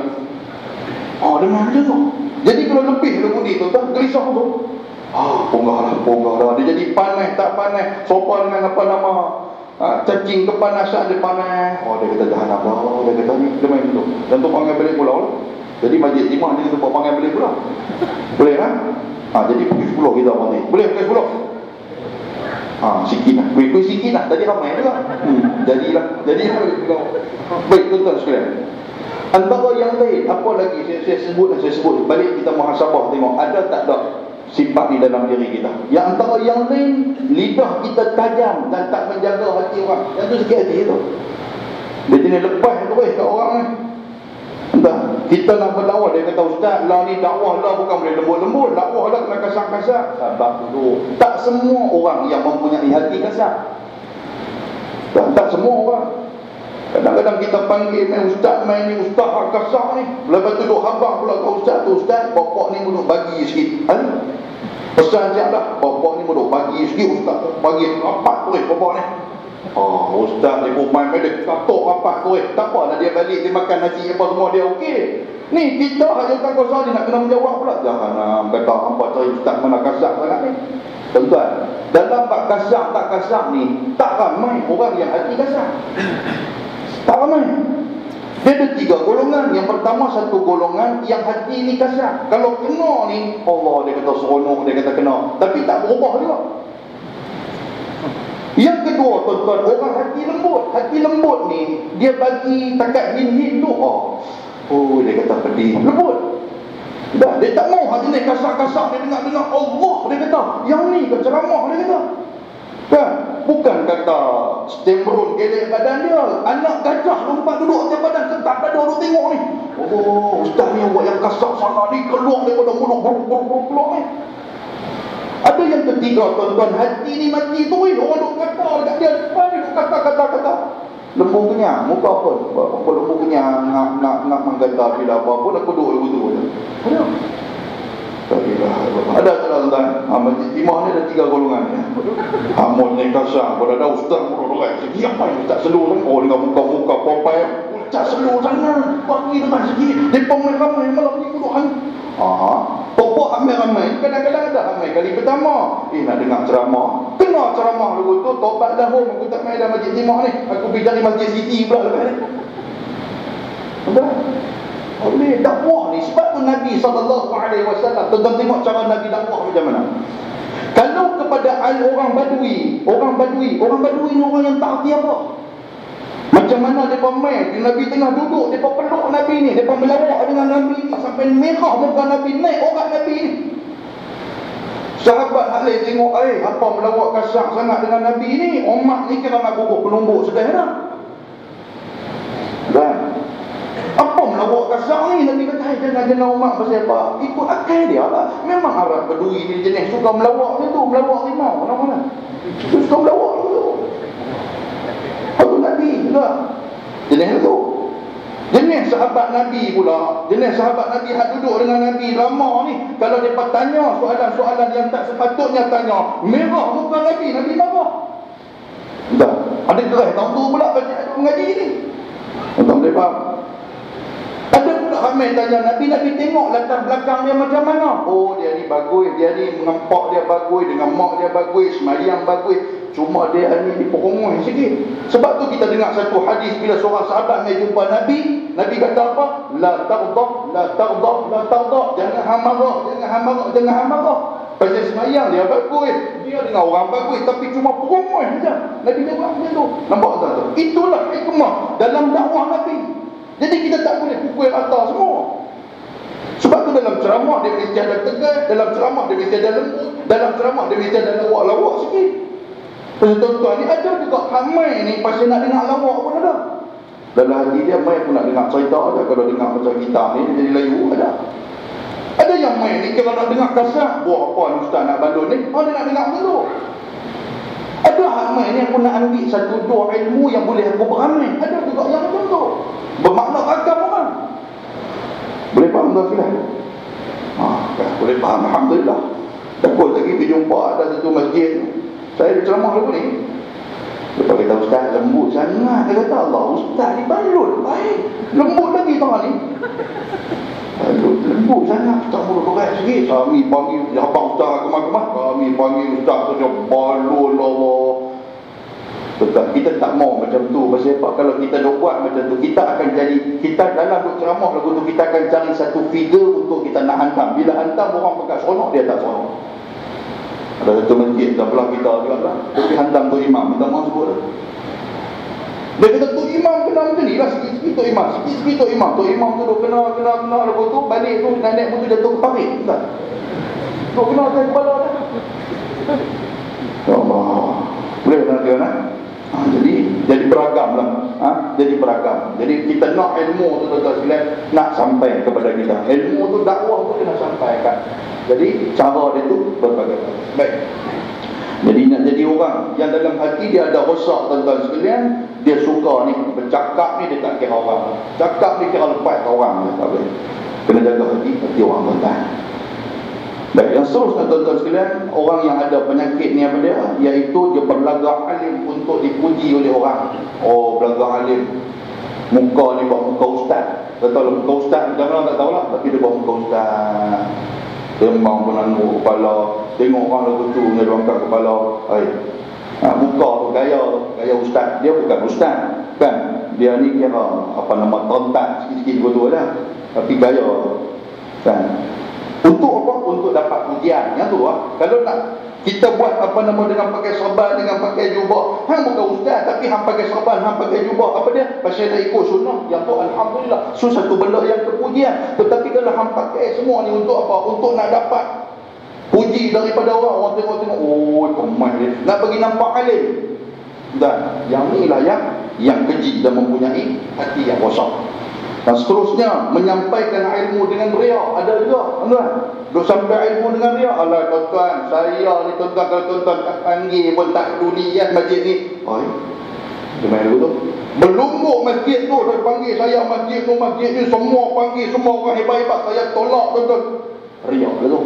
Dia macam tu. Jadi kalau lebih bunyi tu tak gelisah tu. Ponggah lah. Dia jadi panas tak panas. Sopan dengan apa nama? Cacing kepanasan dia panas. Dia kata jahanam lah. Dia kata ni dia main tu. Dan tu panggil balik pulau lah. Jadi masjid Timah ni tempat panggil balik pulau. Boleh kan? Jadi pukul 10 kita mati. Boleh pukul 10? Sikit lah. Kuih sikit lah. Tadi ramai juga. Jadilah. Baik tuan-tuan sekalian. Antara yang lain, apa lagi saya sebut. Balik kita muhasabah tengok ada tak ada sifat ni dalam diri kita. Yang antara yang lain, lidah kita tajam dan tak menjaga hati orang. Yang tu sikit hati tu. Dia jenis lepas tu kat orang ni. Entah, kita nak berdakwah, dia kata ustaz lah ni dakwah lah bukan boleh lembut-lembut, dakwah lah kena kasar-kasar. Sabar dulu. Tak semua orang yang mempunyai hati kasar. Tak semua orang. Kadang-kadang kita panggil main ustaz, main ni ustaz kasar ni. Lepas tu duk habang pula ke ustaz tu, ustaz bapak ni duk bagi sikit. Pesan siap dah, bapak ni duk bagi sikit ustaz tu. Bagi rapat tu bapak ni. Ustaz dia pun main dia katok rapat tu. Tak apalah dia balik, dia makan nasi apa semua dia okey. Ni kita hanya tak kosong dia nak kena menjawab pula. Jangan kata apa cari ustaz mana kasar sangat ni. Tuan-tuan, dalam bab kasar tak kasar ni, tak ramai orang yang hati kasar. Tak ramai. Dia ada 3 golongan. Yang pertama, satu golongan yang hati ni kasar. Kalau kena ni, Allah dia kata seronok, dia kata kena. Tapi tak berubah juga. Yang kedua, tuan-tuan, orang hati lembut. Hati lembut ni, dia bagi takat hin-hin tu. Dia kata pedih. Lembut. Dah, dia tak mau hati ni kasar-kasar. Dia dengar-dengar Allah, dia kata. Yang ni ke ceramah, dia kata. Kan? Bukan kata stembrun gelek badan dia. Anak gajah lompat duduk atas badan, ketak dada duduk tengok ni. Ustaz ni buat yang kasar sana ni, keluar daripada mulut keluar ni. Ada yang ketiga, tuan-tuan, hati ni mati tu. Orang duk kata dekat dia depan ni, duk kata. Lembu kenyang, muka apa? Apa lembu kenyang, nak menggata bila apa pun aku duduk begitu. Ada. Ada tuan-tuan. Masjid Timah ni ada 3 golongan. Hamun ni kasar, pada ada ustaz orang segi apa yang tak seluruh kan? Oh, dengan muka-muka popai, tak seluruh sana. Bagi dengan segi. Depa ramai malam ni kuduhan. Pokok ramai-ramai. Kadang-kadang ada ramai kali pertama. Nak dengar ceramah. Kena ceramah dulu tu. Tobat dah home. Aku tak main dalam Masjid Timah ni. Aku pergi cari Masjid City pula lepas ni. Betul? Oleh dakwah ni. Sebab tu Nabi SAW. Tuan-tuan tengok cara Nabi dakwah macam mana. Kalau kepada orang Badui ni orang yang tak arti apa. Macam mana mereka main, Nabi tengah duduk, mereka peluk Nabi ni, mereka melawak dengan Nabi ni, sampai merah muka Nabi, naik orang Nabi ni. Sahabat Halil tengok, apa melawak kasar sangat dengan Nabi ni? Umat ni kira nak gugur penumbuk sedih dah. Kan? Apa melawak kasar ni? Nabi kata, jangan umat pasal apa? Ikut akal dia lah. Memang Arab Badui ni jenis suka melawak ni tu, melawak rimau, mana-mana. Suka melawak tu. Nabi juga jenis tu. Jenis sahabat Nabi pula, jenis sahabat Nabi yang duduk dengan Nabi lama ni, kalau mereka tanya soalan-soalan yang tak sepatutnya tanya, merah muka Nabi marah. Dah, ada gerai tahun tu pula baca mengaji ni. Tuan boleh faham? Ada pula ramai tanya Nabi tengok latar belakang dia macam mana. Oh, dia ni bagus, dia ni mengempak dia bagus, dengan mak dia bagus, semayang bagus. Cuma dia ni diperongoi sikit. Sebab tu kita dengar satu hadis bila seorang sahabat mai jumpa Nabi, Nabi kata apa? La taghdab. Jangan hamarah. Pasal semayang dia bagus, dia dengan orang bagus, tapi cuma perongoi saja. Nabi dia buat macam tu. Nampak tak tu? Itulah hikmah dalam dakwah Nabi. Jadi kita tak boleh pukul rata semua. Sebab tu dalam ceramah dia mesti ada tegas, dalam ceramah dia mesti ada lembut, dalam ceramah dia mesti ada lawak-lawak sikit. Tuan-tuan ni ada juga ramai ni pasal nak dengar lawak pun ada. Dalam hati dia mai pun nak dengar cerita ada. Kalau dengar macam kita ni dia jadi layu ada. Ada yang mai ni kalau nak dengar kasar, buat apa ustaz nak bandul ni? Dia nak dengar macam tu. Ada ramai ni aku nak ambil satu dua ilmu yang boleh aku beramai. Ada juga yang macam tu. Bermakna ragam orang. Boleh faham tak sila? Boleh faham, alhamdulillah. Takut lagi berjumpa ada satu masjid. Saya ceramah dulu ni. Lepas kata ustaz lembut sangat. Dia kata Allah ustaz ni balut. Baik. Lembut lagi tangan ni. Lembut sangat. Ustaz mulut berat sikit. Kami panggil abang ustaz kemah-kemah. Kami panggil ustaz saja balut Allah. Tetap kita tak mau macam tu. Pasal apa? Kalau kita nak buat macam tu, kita akan jadi, kita dalam duk ceramah lagu tu, kita akan cari satu figure untuk kita nak hantam. Bila hantam orang pekat seronok, dia tak seronok. Ada satu masjid sebelah kita juga lah, tapi hantam tu imam, kita mau sebut lah. Dia kata tu imam kena macam ni lah, sikit-sikit tu imam, sikit-sikit tu imam. Tu imam tu kena lagu tu, balik tu naik tu jatuh ke parit. Tu kena atas kepala dah. Allah. Boleh nak kira nak? Jadi beragam lah. Jadi beragam. Jadi kita nak ilmu tu tuan-tuan nak sampai kepada kita. Ilmu tu dakwah tu kena sampaikan. Jadi cara dia tu berbagai. Baik. Jadi nak jadi orang yang dalam hati dia ada rosak tuan-tuan sekalian, dia suka ni bercakap ni dia tak kira orang. Cakap ni kira lepas orang, tak boleh. Kena jaga hati orang tuan-tuan. Baik, yang seterusnya tuan-tuan sekalian, orang yang ada penyakit ni apa dia? Iaitu dia berlagak alim untuk dipuji oleh orang. Oh, berlagak alim. Muka ni buat muka ustaz. Tak tahu muka ustaz macam mana tak tahulah, tapi dia buat muka ustaz. Tembang pun anggur kepala. Tengok orang lagu tu dia angkat kepala. Muka tu gaya ustaz. Dia bukan ustaz, kan? Dia ni kira apa nama terentak sikit-sikit betul lah. Tapi gaya, kan? Untuk apa? Untuk dapat pujian. Yang tu lah. Kalau nak kita buat apa nama dengan pakai serban, dengan pakai jubah, hang bukan ustaz tapi hang pakai serban, hang pakai jubah, apa dia? Pasal dah ikut sunnah. Yang tu alhamdulillah. So satu benda yang kepujian. Tetapi kalau hang pakai semua ni untuk apa? Untuk nak dapat puji daripada orang tengok-tengok, oh kemah dia. Nak bagi nampak alim. Dan yang ni lah yang keji dan mempunyai hati yang rosak. Dan seterusnya menyampaikan ilmu dengan riak. Ada juga tuan-tuan duk sampai ilmu dengan riak. Alah tuan-tuan, saya ni tuan-tuan, kalau tuan-tuan tak panggil pun tak peduli masjid ni. Dia main dulu tu. Berlumbuk masjid tu, dia panggil saya masjid ni, semua panggil, semua orang hebat-hebat, saya tolak tuan-tuan. Riak lah tu.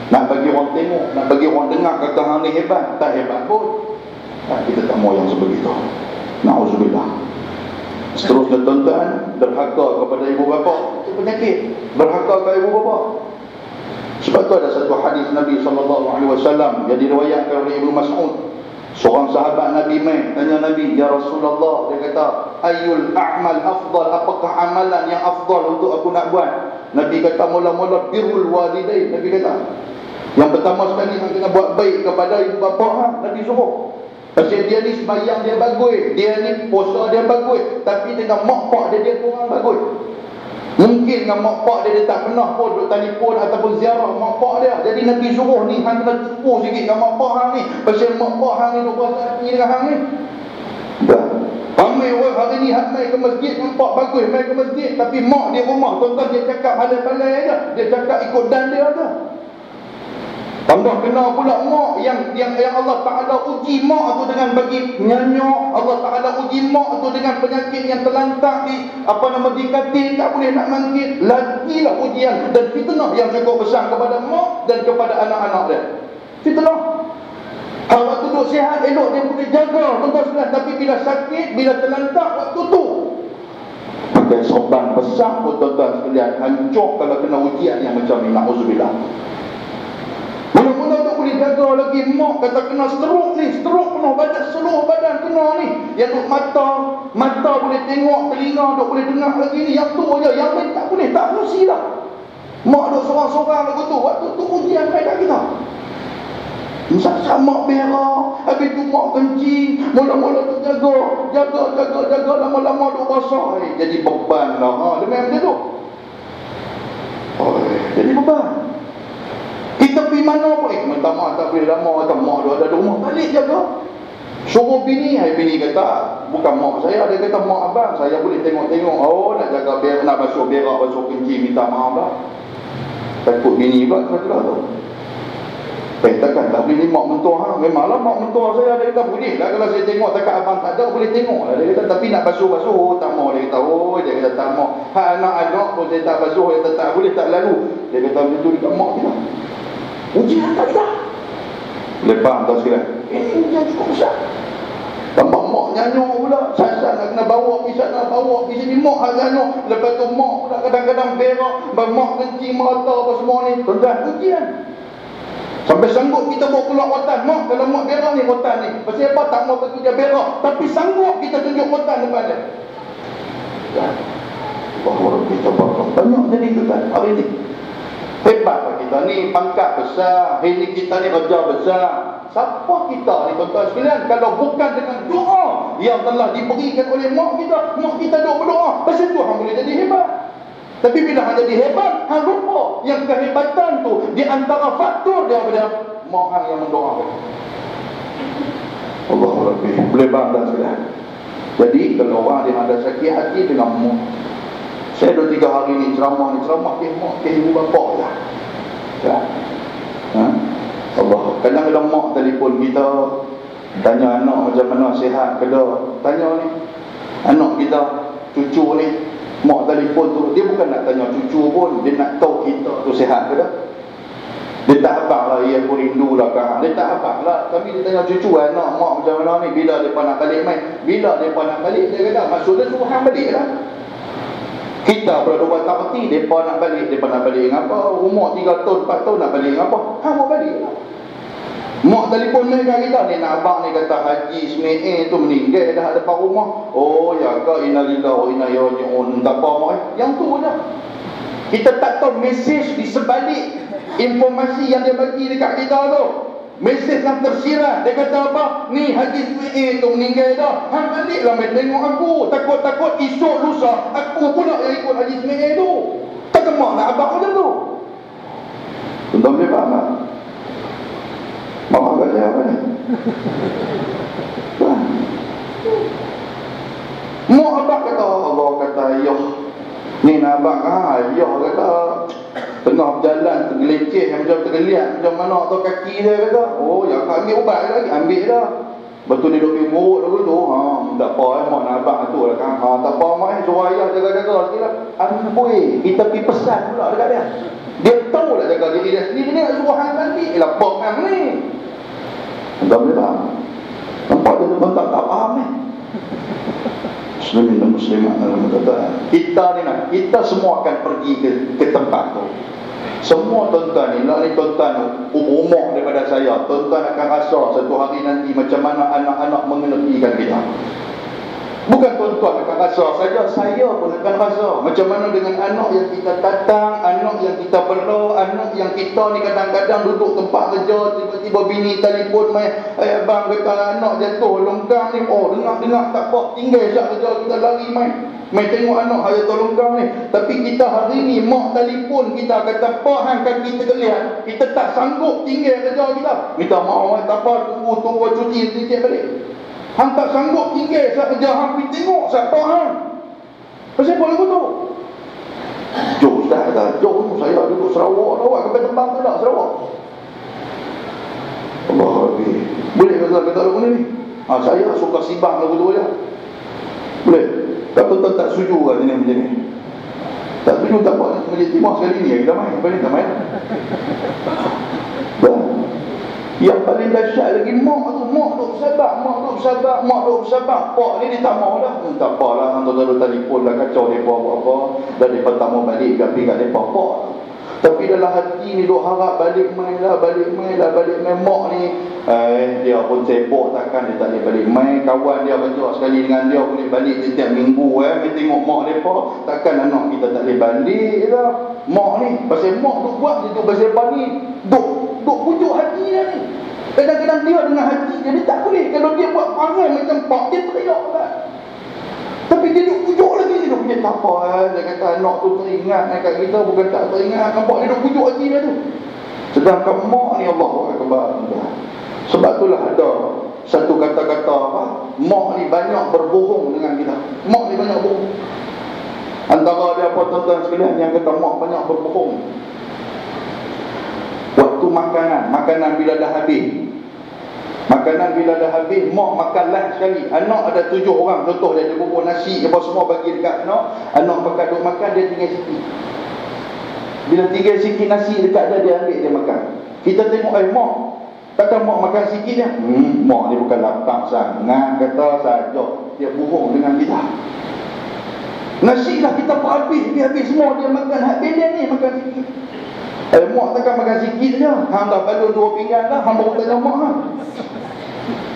Nak bagi orang tengok, nak bagi orang dengar kata hang ni hebat, tak hebat pun. Kita tak mau yang sebegitu. Na'udzubillah. Seterusnya tuan-tuan, derhaka kepada ibu bapa itu penyakit. Derhaka kepada ibu bapa. Sebab tu ada satu hadis Nabi SAW yang diriwayatkan oleh Ibnu Mas'ud. Seorang sahabat Nabi mai tanya Nabi, "Ya Rasulullah," dia kata, "Ayyul a'mal afdal? Apakah amalan yang afdal untuk aku nak buat?" Nabi kata, "Mula-mula birrul walidain." Nabi kata, yang pertama sekali yang kena buat baik kepada ibu bapa. Nabi suruh. Pasal dia ni sembahyang dia bagus, dia ni puasa dia bagus, tapi dengan mak pak dia kurang bagus. Mungkin dengan mak pak dia tak pernah pun duk telefon ataupun ziarah mak pak dia. Jadi Nabi suruh ni hang kena tipu sikit dengan mak pak hang ni. Pasal mak pak hang ni duk buat hati dengan hang ni. Dah. Ramai orang hari ni mai ke masjid, nampak bagus mai ke masjid, tapi mak dia rumah tuan-tuan dia cakap halal-halal aja. Dia cakap ikut dan dia aja. Tambah kena pula mak yang Allah Ta'ala uji mak tu dengan bagi nyanyok. Allah Ta'ala uji mak tu dengan penyakit yang terlantak di katil, tak boleh nak mangkit. Lagilah ujian dan fitnah yang cukup besar kepada mak dan kepada anak-anak dia. Fitnah. Kalau duduk sihat elok dia boleh jaga tuan-tuan, tapi bila sakit, bila terlantak waktu tu pakai sorban besar pun tuan-tuan sekalian hancur kalau kena ujian yang macam ni. Na'udzubillah. Mula-mula tak boleh jaga lagi. Mak kata kena stroke ni, stroke penuh badan, seluruh badan kena ni. Yang duk mata boleh tengok, telinga duk boleh dengar lagi ni. Yang tu je, yang lain tak boleh, tak fungsi lah. Mak duk sorang-sorang lagu tu, waktu tu ujian kat kita. Misal mak berak, habis tu mak kencing, mula-mula tu jaga, lama-lama duk basah. Jadi beban lah. Demi macam tu. Jadi beban. Kita pergi mana pun, minta maaf tak boleh lama, kata mak dia ada di rumah, balik jaga. Suruh bini, bini kata, bukan mak saya, dia kata mak abang, saya boleh tengok-tengok. Oh, nak jaga berak, nak basuh berak, basuh kencing, minta maaf lah. Takut bini pula kena tu. Takkan tak boleh ni mak mentua. Memanglah mak mentua saya, dia kata boleh lah. Kalau saya tengok dekat abang tak ada, boleh tengok lah. Dia kata, tapi nak basuh-basuh, tak mau. Dia kata, dia kata tak mau. Anak-anak pun saya tak basuh, dia kata tak boleh, tak lalu. Dia kata, macam tu dekat mak kita. Ujian tak kita. Boleh faham tak sekalian? Ini ujian cukup besar. Tambah mak nyanyuk pula. Sasat nak kena bawa pergi sana, bawa pergi sini. Mak hak nyanyuk. Lepas tu mak pula kadang-kadang berak. Mak kencing merata apa semua ni. Tuan-tuan, ujian. Sampai sanggup kita bawa keluar rotan. Mak, kalau mak berak ni rotan ni. Pasal apa tak mau pergi dia berak. Tapi sanggup kita tunjuk rotan depan dia. Bahawa kita bakal banyak jadi tuan hari ni. Hebat lah kita ni, pangkat besar. Ini kita ni kerja besar. Siapa kita ni tuan-tuan sekalian? Kalau bukan dengan doa yang telah diberikan oleh mak kita duk berdoa. Pasal tu hang boleh jadi hebat. Tapi bila hang jadi hebat, hang lupa yang kehebatan tu di antara faktor daripada mak hang yang mendoakan. Allahu Rabbi. Boleh bangga sekalian. Jadi kalau orang yang ada sakit hati dengan mak, saya dah 3 hari ni ceramah ke ibu bapa lah. Allah. Kadang-kadang mak telefon kita, tanya anak macam mana, sihat ke dah. Tanya ni anak kita, cucu ni, mak telefon tu, dia bukan nak tanya cucu pun, dia nak tahu kita tu sihat ke dah. Dia tak abang lah, ia pun rindu lah kan. Dia tak abang lah, tapi dia tanya cucu, anak mak macam mana ni, bila dia nak balik main. Bila dia nak balik, dia kata maksudnya suruh hang balik lah. Kita pula buat tak peti, mereka nak balik dengan apa? Umur 3 tahun, 4 tahun nak balik dengan apa? Hang mau balik lah. Mak telefon mereka kita, ni nak abang ni kata Haji Ismail tu meninggal dah depan rumah. Oh ya ke, innalillahi wa inna ilaihi raji'un. Tak apa mak, yang tu je. Kita tak tahu mesej di sebalik informasi yang dia bagi dekat kita tu. Mesej yang tersirat. Dia kata apa? Ni Haji Ismail tu meninggal dah. Hang baliklah main tengok aku. Takut-takut esok lusa aku pula yang ikut Haji Ismail tu. Tak kemak nak abang macam tu. Tuan-tuan boleh faham tak? Marah kat saya apa ni? Mak abang kata, Allah kata ayah ni nak abang, ayah kata tengah berjalan tergeleceh macam tergeliat macam mana tu kaki dia kata. Oh ya, kau ambil ubat lagi, ambil dah. Betul dia duduk murut lagu tu. Tak apa mak nak abang tu lah kan. Tak apa mak suruh ayah jaga-jaga sikit lah. Amboi, kita pergi pesan pula dekat dia. Dia tahu lah jaga diri dia sendiri. Dia nak suruh hang nanti. Pok hang ni. Tak boleh faham. Nampak dia tu tak faham ni. Muslimin dan muslimat dalam kata kita ni nak, kita semua akan pergi ke tempat tu. Semua tuan-tuan ni, lah ni tuan-tuan umur daripada saya, tuan-tuan akan rasa satu hari nanti macam mana anak-anak mengenepikan kita. Bukan tuan-tuan akan rasa saja, saya pun akan rasa macam mana dengan anak yang kita datang, anak yang kita perlu, anak yang kita ni kadang-kadang duduk tempat kerja, tiba-tiba bini telefon mai, abang kata anak jatuh longgang ni. Oh, dengar tak apa, tinggal sekejap kerja kita lari mai tengok anak hari tu longgang ni. Tapi kita hari ni mak telefon kita kata pak hang kaki tergeliat, kita tak sanggup tinggal kerja kita. Minta maaf tak apa, tunggu cuti sikit balik. Hang tak sanggup tinggal saat kerja hang pergi tengok siapa hang. Pasal apa lagu tu? Jom Ustaz kata, jom saya duduk Sarawak awak ke Tembang tu tak Sarawak. Allah Akbar. Boleh kata lagu ni? Saya suka sibang lagu tu je. Boleh? Tapi tuan tak setuju kan macam ni? Tak setuju tak apa. Majlis Timur sekali ni kita main. Boleh tak main? Yang paling dahsyat lagi mak tu, mak duk bersabar. Pak ni dia tak mau dah. Tak apalah, hang tu telefon dah kacau depa apa-apa. Dan depa tak mau balik gapi kat depa pak. Tapi dalam hati ni duk harap balik mai mak ni. Dia pun sibuk takkan dia tak boleh balik mai. Kawan dia kerja sekali dengan dia boleh balik setiap minggu mai tengok mak depa. Takkan anak kita tak boleh balik dah. Mak ni pasal mak duk buat dia tu pasal apa ni? Duk pujuk hati dia ni. Kadang-kadang dia dengan hati dia tak boleh. Kalau dia buat perangai macam pak, dia teriak kan. Tapi dia duk pujuk lagi. Dia duk pujuk tak apa. Dia kata anak tu teringat kat kita. Bukan tak teringat. Nampak dia duk pujuk hati dia tu. Sedangkan mak ni Allah Akbar. Sebab itulah ada satu kata-kata apa? Mak ni banyak berbohong dengan kita. Mak ni banyak bohong. Antara dia apa tuan-tuan sekalian yang kata mak banyak berbohong. Waktu makanan bila dah habis. Makanan bila dah habis, mak makan last sekali. Anak ada 7 orang, contoh dia bubur nasi apa semua bagi dekat anak. Anak pakai duk makan, dia tinggal sikit. Bila tinggal sikit nasi dekat dia ambil dia makan. Kita tengok mak, takkan mak makan sikit dia? Mak ni bukan lapang sangat, kata saja. Dia bohong dengan kita. Nasi dah kita habis semua, dia makan habis dia ni makan sikit. Mak takkan makan sikit je. Hang dah balun 2 pinggan dah, hang baru tanya mak ha.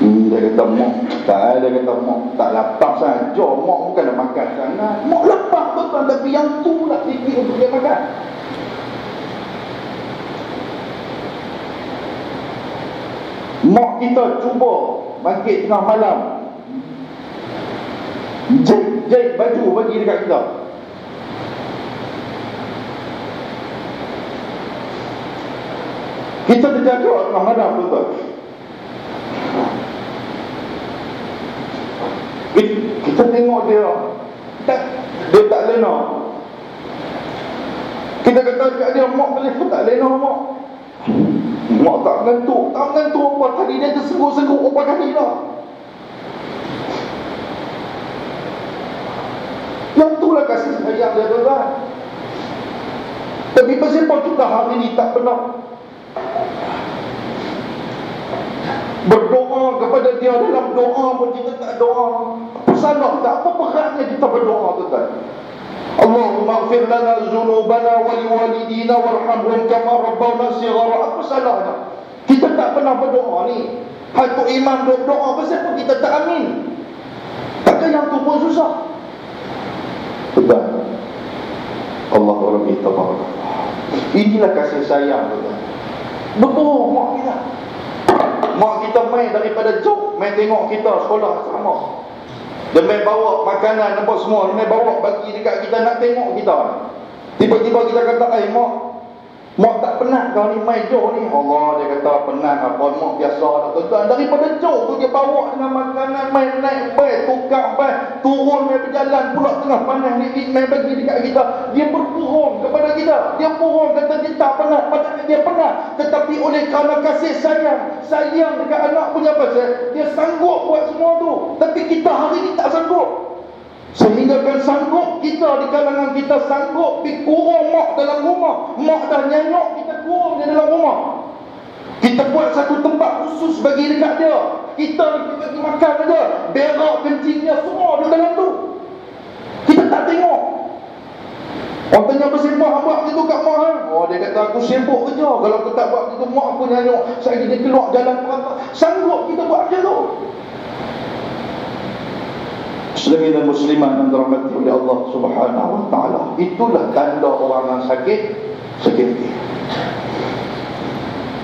Dia kata mak tak lapar saja. Mak bukan nak makan sangat. Mak lapar betul, tapi yang tu nak fikir untuk dia makan. Mak kita cuba bangkit tengah malam, jahit baju bagi dekat kita. Kita terjaga tengah malam tuan-tuan. Kita tengok dia tak lena. Kita kata dekat dia, mak boleh tak lena mak. Mak tak mengantuk apa tadi dia tersengguk-sengguk apa kali dah. Yang itulah kasih sayang dia tuan-tuan. Tapi pasal apa kita hari ni tak pernah berdoa kepada dia? Dalam doa pun kita tak doa. Salah tak apa beratnya kita berdoa tuan-tuan. Allahumma ighfir lana dzunubana wa liwalidina warhamhum kama rabbawna shighara. Apa salahnya? Kita tak pernah berdoa ni. Hal tu imam doa pasal apa kita tak amin? Takkan yang tu pun susah. Tuan, Allah Rabbi tabarak. Inilah kasih sayang tuan. Betul mak kita. Mak kita main daripada jauh, main tengok kita sekolah sama. Dia main bawa makanan apa semua, dia main bawa bagi dekat kita, nak tengok kita. Tiba-tiba kita kata, mak tak penat kau ni main jauh ni. Allah, dia kata penat apa, mak biasa dah tuan-tuan. Daripada jauh tu dia bawa dengan makanan, main naik bai, tukar bai, turun main berjalan pula tengah panas ni, main bagi dekat kita. Dia berbohong kepada kita. kita. Dia bohong kata dia tak penat, padahal dia penat. Tetapi oleh kerana kasih sayang dekat anak punya pasal, dia sanggup buat semua tu. Tapi kita hari ni tak sanggup. Sehingga kan sanggup kita di kalangan kita sanggup pergi kurung mak dalam rumah. Mak dah nyanyok, kita kurung dia dalam rumah. Kita buat satu tempat khusus bagi dekat dia. Kita bagi makan dia, berak kencing dia, semua di dalam tu. Kita tak tengok. Orang tanya bersembah, buat itu kat mak kan? Oh, dia kata aku sibuk kerja. Kalau aku tak buat itu, mak aku nyanyok. Saya dia keluar jalan berapa. Sanggup kita buat macam tu. Muslimin dan muslimat yang dirahmati oleh Allah Subhanahu wa taala. Itulah tanda orang yang sakit hati.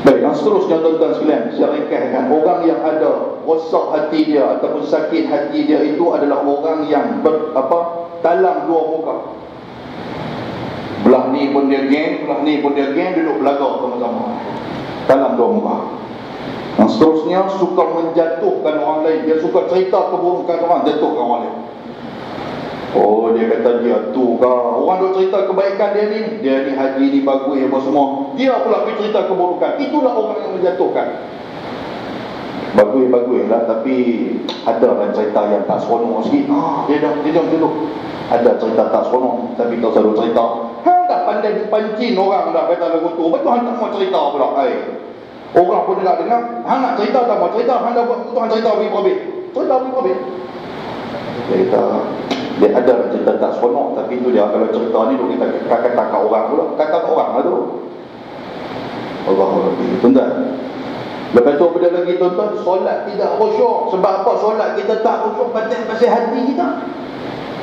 Baik, yang seterusnya tuan-tuan sekalian, saya ringkaskan, orang yang ada rosak hati dia ataupun sakit hati dia itu adalah orang yang talang dua muka. Belah ni pun dia geng, belah ni pun dia geng, duduk belagak sama-sama. Talang dua muka. Yang seterusnya suka menjatuhkan orang lain. Dia suka cerita keburukan orang, jatuhkan orang lain. Oh, dia kata dia tu kah. Orang duk cerita kebaikan dia ni haji ni bagus apa semua. Dia pula pergi cerita keburukan. Itulah orang yang menjatuhkan. Bagus lah, tapi ada kan cerita yang tak seronok sikit. Dia dulu. Ada cerita tak seronok, tapi tak selalu cerita. Hang dah pandai dipancing orang dah kata lagu tu. Betul hang tak mau cerita pula. Orang pun nak dengar. Hang nak cerita tak mau cerita. Hang dah buat betul hang cerita habis-habis. Cerita habis-habis. Dia kata dia ada cerita tak seronok, tapi tu dia kalau cerita ni kita kata orang pula. Kata orang lah tu. Allahu Akbar. Tuan-tuan. Lepas tu benda lagi tuan-tuan, solat tidak khusyuk. Sebab apa solat kita tak khusyuk? Pasal hati kita.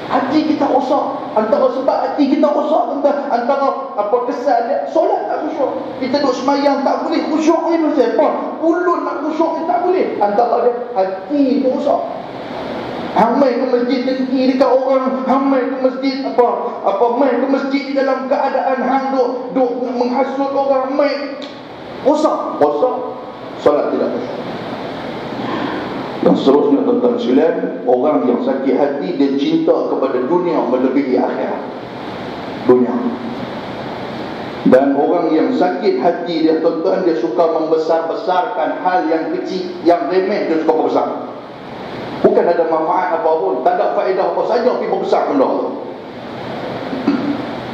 Hati kita rosak. Antara sebab hati kita rosak tuan-tuan, antara apa kesan dia, solat tak khusyuk. Kita duk semayang tak boleh khusyuk ni pasal apa? Mulut nak khusyuk ni tak boleh. Antara dia hati tu rosak. Hamai ke masjid dengki dekat orang, hamai ke masjid mai ke masjid di dalam keadaan hang duk menghasut orang, mai rosak. Solat tidak khusyuk. Dan seterusnya tuan-tuan sekalian, orang yang sakit hati dia cinta kepada dunia melebihi akhirat. Dunia. Dan orang yang sakit hati dia tuan-tuan, dia suka membesar-besarkan hal yang kecil, yang remeh dia suka besar. Bukan ada manfaat apa pun, tak ada faedah apa saja, tapi besar benda tu.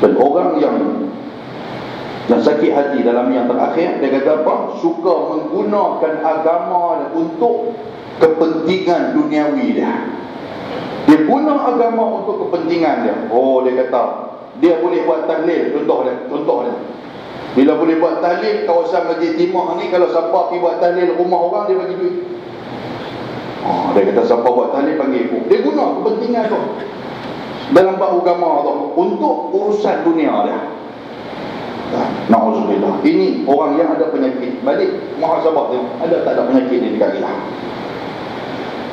Dan orang yang sakit hati dalam yang terakhir, dia kata apa? Suka menggunakan agama untuk kepentingan duniawi dia. Dia guna agama untuk kepentingan dia. Oh, dia kata dia boleh buat tahlil. Contoh dia bila boleh buat tahlil kawasan Masjid Timah ni, kalau siapa pergi buat tahlil rumah orang, dia bagi duit. Dia kata siapa buat tahlil panggil aku. Dia guna kepentingan tu dalam bab agama tu untuk urusan dunia dia. Na'udzubillah. Ini orang yang ada penyakit. Balik muhasabah dia, ada tak ada penyakit ni dekat kita.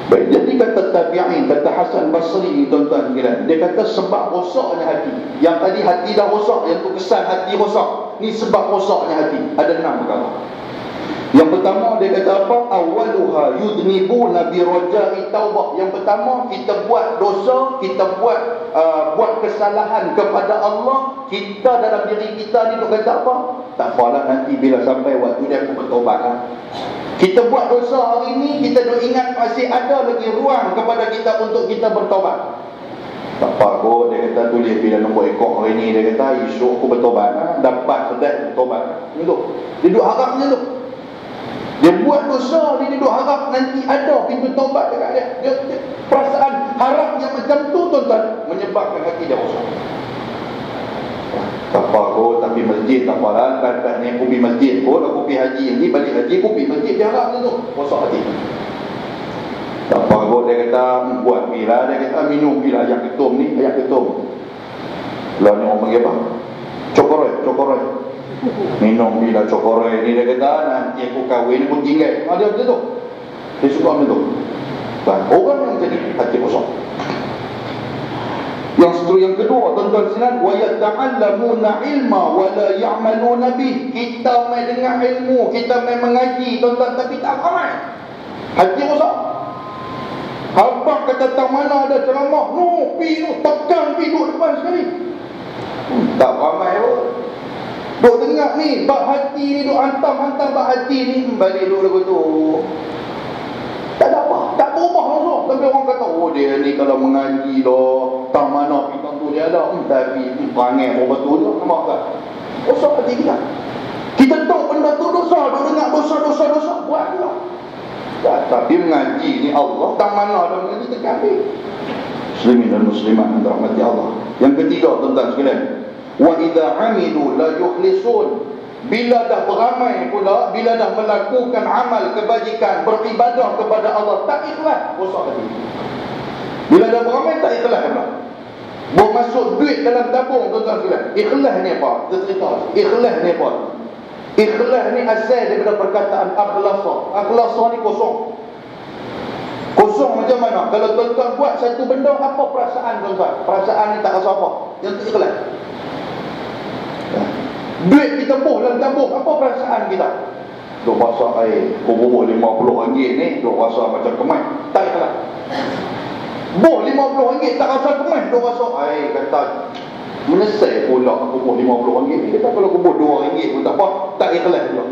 Baik, jadi kata tabi'in, kata Hasan Basri ni tuan-tuan sekalian, dia kata sebab rosaknya hati. Yang tadi hati dah rosak, yang tu kesan hati rosak. Ni sebab rosaknya hati. Ada 6 perkara. Yang pertama dia kata apa? Awaluha yudnibuna bi raja'i taubah. Yang pertama, kita buat dosa, kita buat kesalahan kepada Allah, kita dalam diri kita ni duk kata apa? Tak apalah, nanti bila sampai waktu dia aku bertobat lah. Kita buat dosa hari ni, kita duk ingat masih ada lagi ruang kepada kita untuk kita bertobat. Tak apa kot, dia kata tulis bila nombor ekor hari ni, dia kata esok aku bertobat lah. Dapat sedap bertobat. Itu dia duk harap macam tu. Dia buat dosa, dia duduk harap nanti ada pintu taubat dekat dia. Perasaan harap yang macam tu tuan-tuan menyebabkan hati dia rosak. Tak apa kot, tapi masjid tak apalah. Lepas ni aku pergi masjid kot, aku pergi haji ni, balik haji aku pergi masjid. Dia harap macam tu, rosak hati. Tak apa kot, dia kata buat pergi lah. Dia kata minum pergi lah ayam ketum ni, ayam ketum. Lalu ni orang panggil apa? Cokoroi. Minum bila cokoroi ni, dia kata nanti aku kahwin pun tinggal. Dia macam tu. Dia suka macam tu. Orang yang jadi hati kosong. Yang kedua tuan-tuan sekalian, wa yata'allamuna ilma wa la ya'maluna bih. Kita mai dengar ilmu, kita mai mengaji tuan-tuan, tapi tak amal. Hati rosak. Abang kata tak mana ada ceramah, no, pi no, tekan pi duduk depan sekali. Tak ramai pun. Duk dengar ni, bab hati ni, duk hantam-hantam bab hati ni, balik duk lagu tu. Tak ada apa, tak berubah langsung. Tapi orang kata, oh dia ni kalau mengaji dah, tak mana kita tu dia ada. Tapi perangai pun betul tu, nampak tak? Rosak hati kita. Kita tahu benda tu dosa, duk dengar dosa, buat pula. Tapi mengaji ni Allah, tak mana ada mengaji terkabir. Muslimin dan muslimat yang dirahmati Allah. Yang ketiga, tuan-tuan sekalian, wa idza amilu la yukhlisun. Bila dah beramai pula, bila dah melakukan amal kebajikan, beribadah kepada Allah, tak ikhlas, rosak hati. Bila dah beramai tak ikhlas pula. Bawa masuk duit dalam tabung, tuan-tuan sekalian. Ikhlas ni apa? Kita cerita. Ikhlas ni apa? Ikhlas ni asal daripada perkataan akhlasa. Akhlasa ni kosong. Kosong macam mana? Kalau tuan-tuan buat satu benda, apa perasaan tuan-tuan? Perasaan ni tak rasa apa. Yang tu ikhlas. Duit kita buh dalam tabung, apa perasaan kita? Duk rasa bubuh RM50 ni, duk rasa macam kemas. Tak ikhlas. Buh RM50 tak rasa kemas, duk rasa kata menyesal pula aku buh RM50 ni. Kita kalau aku buh RM2 pun tak apa, tak ikhlas pula.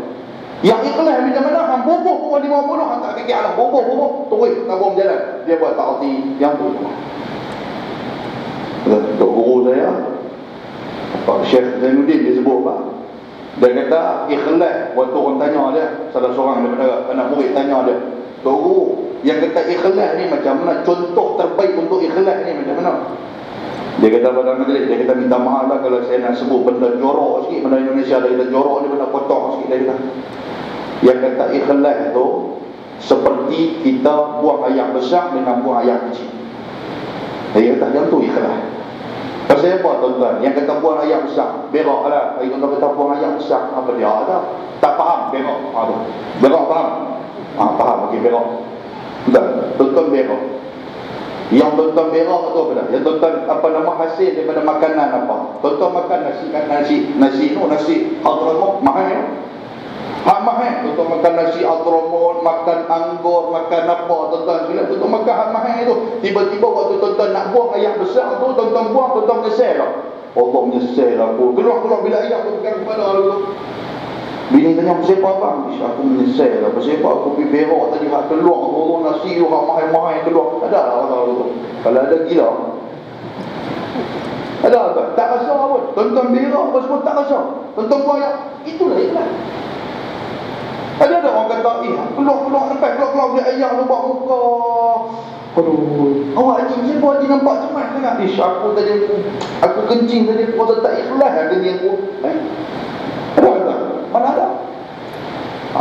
Yang ikhlas macam mana? Hang bubuh pun RM50, hang tak fikir alah bubuh terus tabung berjalan. Dia buat tak arti yang tu. Tok guru saya Pak Syekh Zainuddin dia sebut apa? Dia kata ikhlas. Waktu orang tanya dia, salah seorang daripada anak murid tanya dia, Tok Guru, yang kata ikhlas ni macam mana? Contoh terbaik untuk ikhlas ni macam mana? Dia kata pada majlis, dia kata minta maaf lah kalau saya nak sebut benda jorok sikit, benda Indonesia dia kata jorok ni, benda kotor sikit dia kata. Yang kata ikhlas tu seperti kita buang air besar dengan buang air kecil. Dia kata yang tu ikhlas. Pasal apa tuan-tuan? Yang kata buang air besar, berak lah. Hari tuan-tuan kata buang air besar, apa dia ada? Tak faham berak. Berak faham? Faham, okey berak. Tuan-tuan berak. Yang tuan-tuan berak tu apa dah? Yang tuan-tuan apa nama hasil daripada makanan apa? Tuan-tuan makan nasi Hadramut mahal ya? Mahal. Tuan-tuan makan nasi Hadramut, makan anggur, makan apa tuan-tuan sekalian, tuan-tuan makan mahal itu. Tiba-tiba waktu tuan-tuan nak buang air besar tu, tuan-tuan buang, tuan-tuan menyesal lah. Allah menyesal aku. Keluar bila air tu pegang kepala aku. Bini tanya, pasal apa bang? Aku menyesal lah. Pasal apa aku pergi berak tadi, hak keluar orang nasi tu, hak mahal-mahal keluar. Ada lah orang tu. Kalau ada gila. Ada tak? Tak rasa pun. Tuan-tuan berak apa semua tak rasa. Tuan-tuan buang air. Itulah ikhlas. Ada orang kata, keluar lepas, keluar dia ayah lu buat muka. Aduh, awak haji, siapa haji nampak cemas sangat? Aku tadi, aku kencing tadi, aku rasa tak ikhlas lah kencing aku. Ada tak? Mana ada?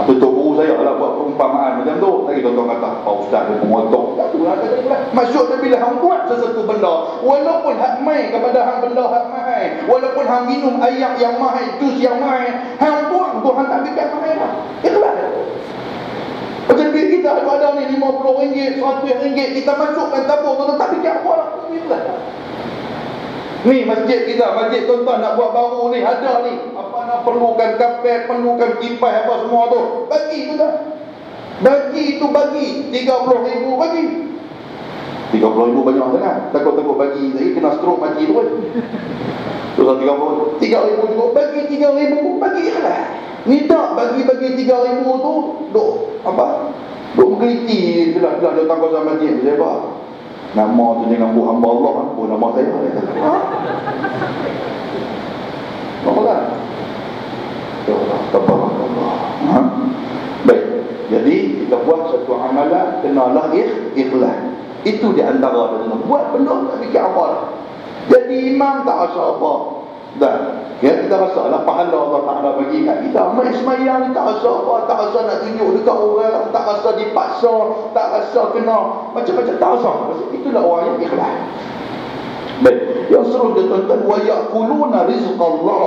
Tutup guru saya lah buat perumpamaan macam tu. Tadi tuan-tuan kata, Pak Ustaz dia pengotok. Tak tu lah kata ikhlas. Maksudnya bila hang buat sesuatu benda, walaupun hak mai kepada hang benda hak mahal, walaupun hang minum air yang mahal, jus yang mahal, hang buang tu hang tak fikir mahal lah. Ikhlas. Macam duit kita ada ni RM50, RM100, kita masukkan tabung tu tak fikir apa lah. Ikhlas. Ni masjid kita, masjid tuan-tuan nak buat baru ni, ada ni. Apa nak perlukan kapet, perlukan kipas apa semua tu. Bagi tu tak? Bagi tu bagi. RM30,000 bagi. RM30,000 banyak sangat. Takut-takut bagi tadi kena stroke mati tu kan. Terus RM30,000 juga. Bagi RM3,000, bagi ikhlas. Ni tak bagi-bagi RM3,000 tu, duk apa? Duk menggeliti. Itulah dia takut sama masjid. Sebab nama tu jangan buat hamba Allah, buat nama saya. Apa kan? Ya Allah, tabarakallah. Baik. Jadi kita buat satu amalan kenalah ikhlas. Itu di antara dia buat benda tak fikir apa lah. Jadi imam tak rasa apa. Dan ya kita rasa lah pahala Allah Ta'ala bagi kat kita. Mai semayang tak rasa apa, tak rasa nak tunjuk dekat orang, tak rasa dipaksa, tak rasa kena macam-macam, tak rasa. Itulah orang yang ikhlas. Baik, yang seterusnya tuan-tuan, wa ya'kuluna rizqallah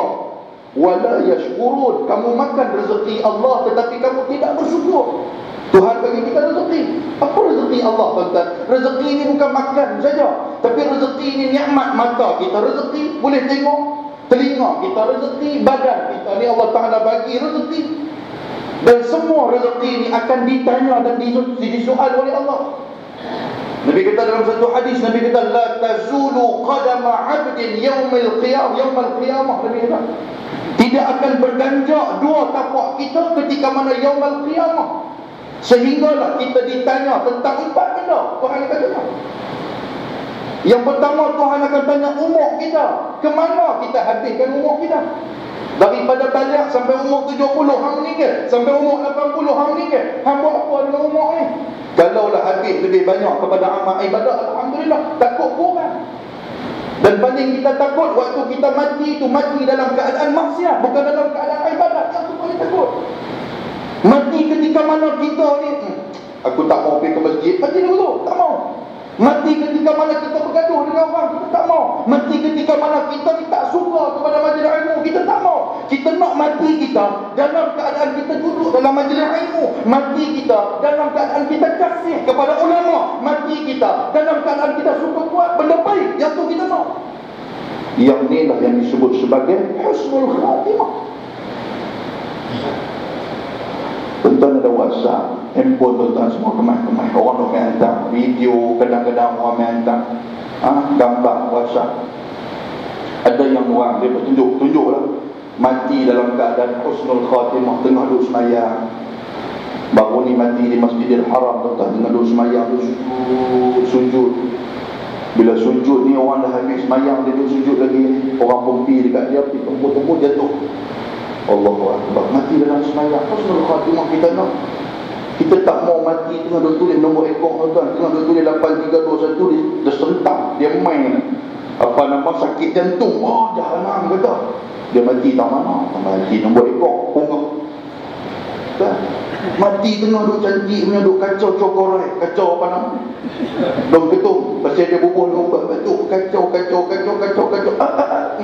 wa la yashkurun. Kamu makan rezeki Allah tetapi kamu tidak bersyukur. Tuhan bagi kita rezeki. Apa rezeki Allah tuan-tuan? Rezeki ini bukan makan saja, tapi rezeki ini nikmat mata kita, rezeki boleh tengok, telinga kita rezeki, badan kita ni Allah Ta'ala bagi rezeki. Dan semua rezeki ini akan ditanya dan disoal oleh Allah. Nabi kata dalam satu hadis, Nabi kata la tazulu qadama 'abdin yaumil qiyamah. Nabi kata tidak akan berganjak dua tapak kita ketika mana yaumil qiyamah, sehinggalah kita ditanya tentang 4 benda. Tuhan kata, yang pertama, Tuhan akan tanya umur kita. Kemana kita habiskan umur kita? Daripada balik sampai umur 70 hang meninggal, sampai umur 80 hang meninggal, hang buat apa dengan umur ni? Kalaulah habis lebih banyak kepada amal ibadat, alhamdulillah, takut kurang. Dan paling kita takut waktu kita mati itu, mati dalam keadaan maksiat, bukan dalam keadaan ibadat. Yang tu paling takut. Mati ketika mana kita ni, aku tak mau pergi ke masjid, mati dulu, tak mau. Mati ketika mana kita bergaduh dengan orang, kita tak mau. Mati ketika mana kita tak suka kepada majlis ilmu, kita tak mau. Kita nak mati kita dalam keadaan kita duduk dalam majlis ilmu. Mati kita dalam keadaan kita kasih kepada ulama. Mati kita dalam keadaan kita suka buat benda baik. Yang tu kita mau. Yang ni lah yang disebut sebagai husnul khatimah. Tuan-tuan ada WhatsApp, handphone tuan-tuan semua kemah-kemah. Orang nak hantar video, kadang-kadang orang hantar gambar WhatsApp. Ada yang orang dia tunjuk lah, mati dalam keadaan husnul khatimah, tengah duduk semayang. Baru ni mati di Masjidil Haram, tuan-tuan, tengah duduk semayang, sujud. Bila sujud ni orang dah habis semayang, dia duduk sujud lagi. Orang pompi dekat dia, tembuk-tembuk jatuh. Allahu Akbar, mati dalam semayang. Husnul khatimah kita nak. Kita tak mau mati tengah duk tulis nombor ekor, tuan-tuan, tengah duk tulis 8321, dia sentak, dia main apa nama sakit jantung. Oh, jahanam kata. Dia mati tak mana, tak mati nombor ekor, punggah. Mati tengah duk cantik punya, duk kacau cokorai, kacau apa nama? Dong ketum, pasal dia bubuh nombor batu, kacau.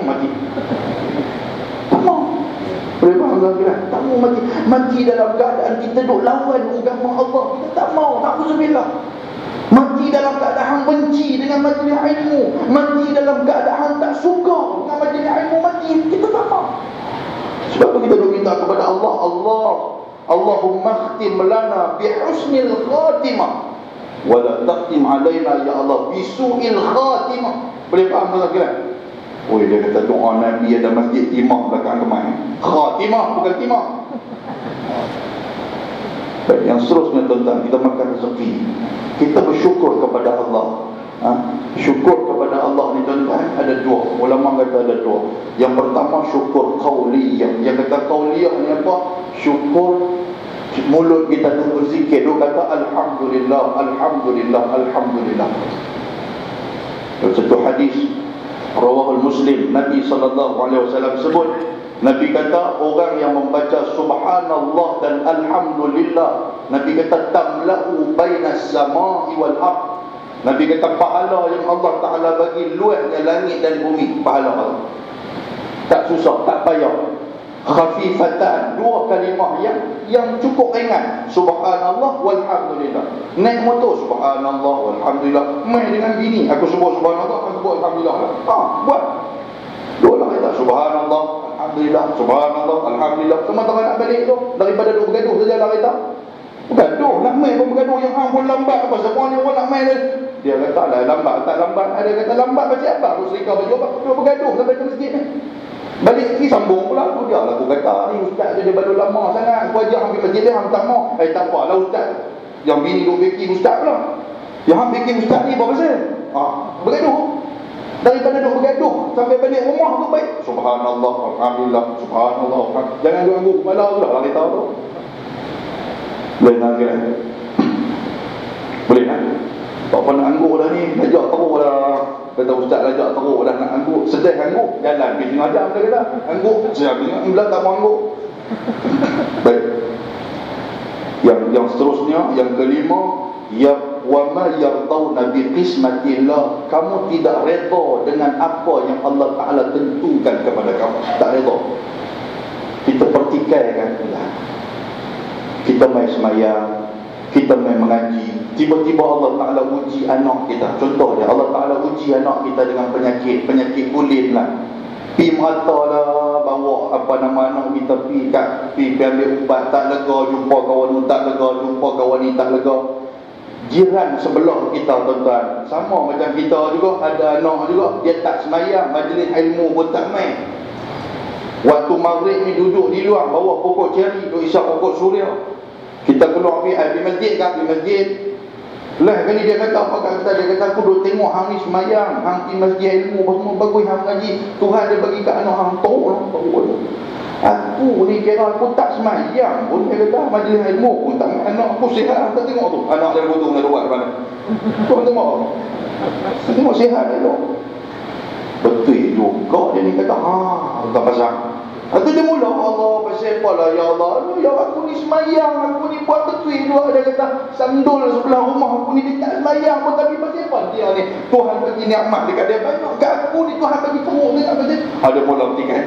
Mati. Tak mau. Boleh faham tak? Tak mau mati. Mati dalam keadaan kita duk lawan agama Allah. Kita tak mau. Na'udzubillah. Mati dalam keadaan benci dengan majlis ilmu. Mati dalam keadaan tak suka dengan majlis ilmu. Mati. Kita tak mau. Sebab tu kita duk minta kepada Allah. Allahumma khtim lana bihusnil khatimah wa la taqtim alaina ya Allah bisu'il khatimah. Boleh faham tak? Oh, dia kata doa Nabi ada masjid timah belakang kemai. Khatimah, bukan timah. Baik, yang seterusnya tuan-tuan, kita makan rezeki. Kita bersyukur kepada Allah. Syukur kepada Allah ni tuan-tuan ada dua. Ulama kata ada dua. Yang pertama syukur qauliyah. Yang kata qauliyah ni apa? Syukur mulut kita tu berzikir. Dia kata alhamdulillah, alhamdulillah, alhamdulillah. Dalam satu hadis Rawahul Muslim, Nabi SAW sebut, Nabi kata orang yang membaca subhanallah dan alhamdulillah, Nabi kata tamla'u bainas samai wal ardh. Nabi kata pahala yang Allah Ta'ala bagi luasnya langit dan bumi, pahala Allah. Tak susah, tak payah. Khafifatan, dua kalimah yang cukup ringan. Subhanallah walhamdulillah. Naik motor subhanallah walhamdulillah. Main dengan bini, aku sebut subhanallah, aku sebut alhamdulillah. Buat. Dua lah kata subhanallah alhamdulillah, subhanallah alhamdulillah. Teman-teman nak balik tu daripada duk bergaduh saja lah kata. Bergaduh, nak main pun bergaduh, yang hang pun lambat apa, semua ni orang nak main dia. Dia kata lah lambat, tak lambat. Ada kata lambat macam apa? Aku serika baju apa? Dia bergaduh sampai ke masjid ni. Balik lagi sambung pula. Aku dia lah, aku kata ni ustaz dia baru lama sangat. Aku ajak hampir masjid dia, hang tak mau. Tak apa lah ustaz. Yang bini duk baking ustaz pula. Yang hang baking ustaz ni apa pasal? Bergaduh. Daripada duk bergaduh sampai balik rumah tu baik. Subhanallah, alhamdulillah, subhanallah. Jangan ganggu kepala tu lah, lari tahu tu. Boleh nak kira? Boleh nak? Tak apa nak angguk dah ni, ajak teruk dah. Kata ustaz ajak teruk dah nak angguk. Sedih angguk, jalan pergi tengah jam dia kata. Angguk, siap ni, belah tak mau angguk. Baik. Yang seterusnya, yang kelima, ya wa ma yardawna bi qismatillah. Kamu tidak redha dengan apa yang Allah Ta'ala tentukan kepada kamu. Tak redha. Kita pertikaikan lah. Kita main semayang, kita main mengaji, tiba-tiba Allah Ta'ala uji anak kita. Contoh dia, Allah Ta'ala uji anak kita dengan penyakit kulit lah. Pi mata lah, bawa apa nama anak kita pi ambil ubat tak lega, jumpa kawan ni tak lega, jumpa kawan ni tak lega. jiran sebelah kita tuan-tuan, sama macam kita juga, ada anak juga, dia tak semayang, majlis ilmu pun tak main. Waktu maghrib ni duduk di luar bawah pokok ceri, duk isap pokok suria. Kita keluar pergi masjid kan, pergi masjid. Lah kali dia kata apa kat kita, dia kata aku duk tengok hang ni semayang, hang pergi masjid ilmu semua bagus, hang ngaji, Tuhan dia bagi kat anak hang tahu. Aku ni kira aku tak semayang pun, dia kata majlis ilmu pun tak, anak aku sihat, tak tengok tu anak dia butuh dia buat mana tu, tengok sihat dia tu. Betul juga dia ni kata, tak pasang. Lepas dia mula, Allah pasal apa lah, ya Allah, ya aku ni semayang, aku ni buat betul juga. Dia kata sandul sebelah rumah aku ni, dia tak semayang pun, tapi pasal apa dia ni, Tuhan bagi nikmat dekat dia banyak, kat aku ni Tuhan bagi teruk dekat pasal. Dia mula bertikai,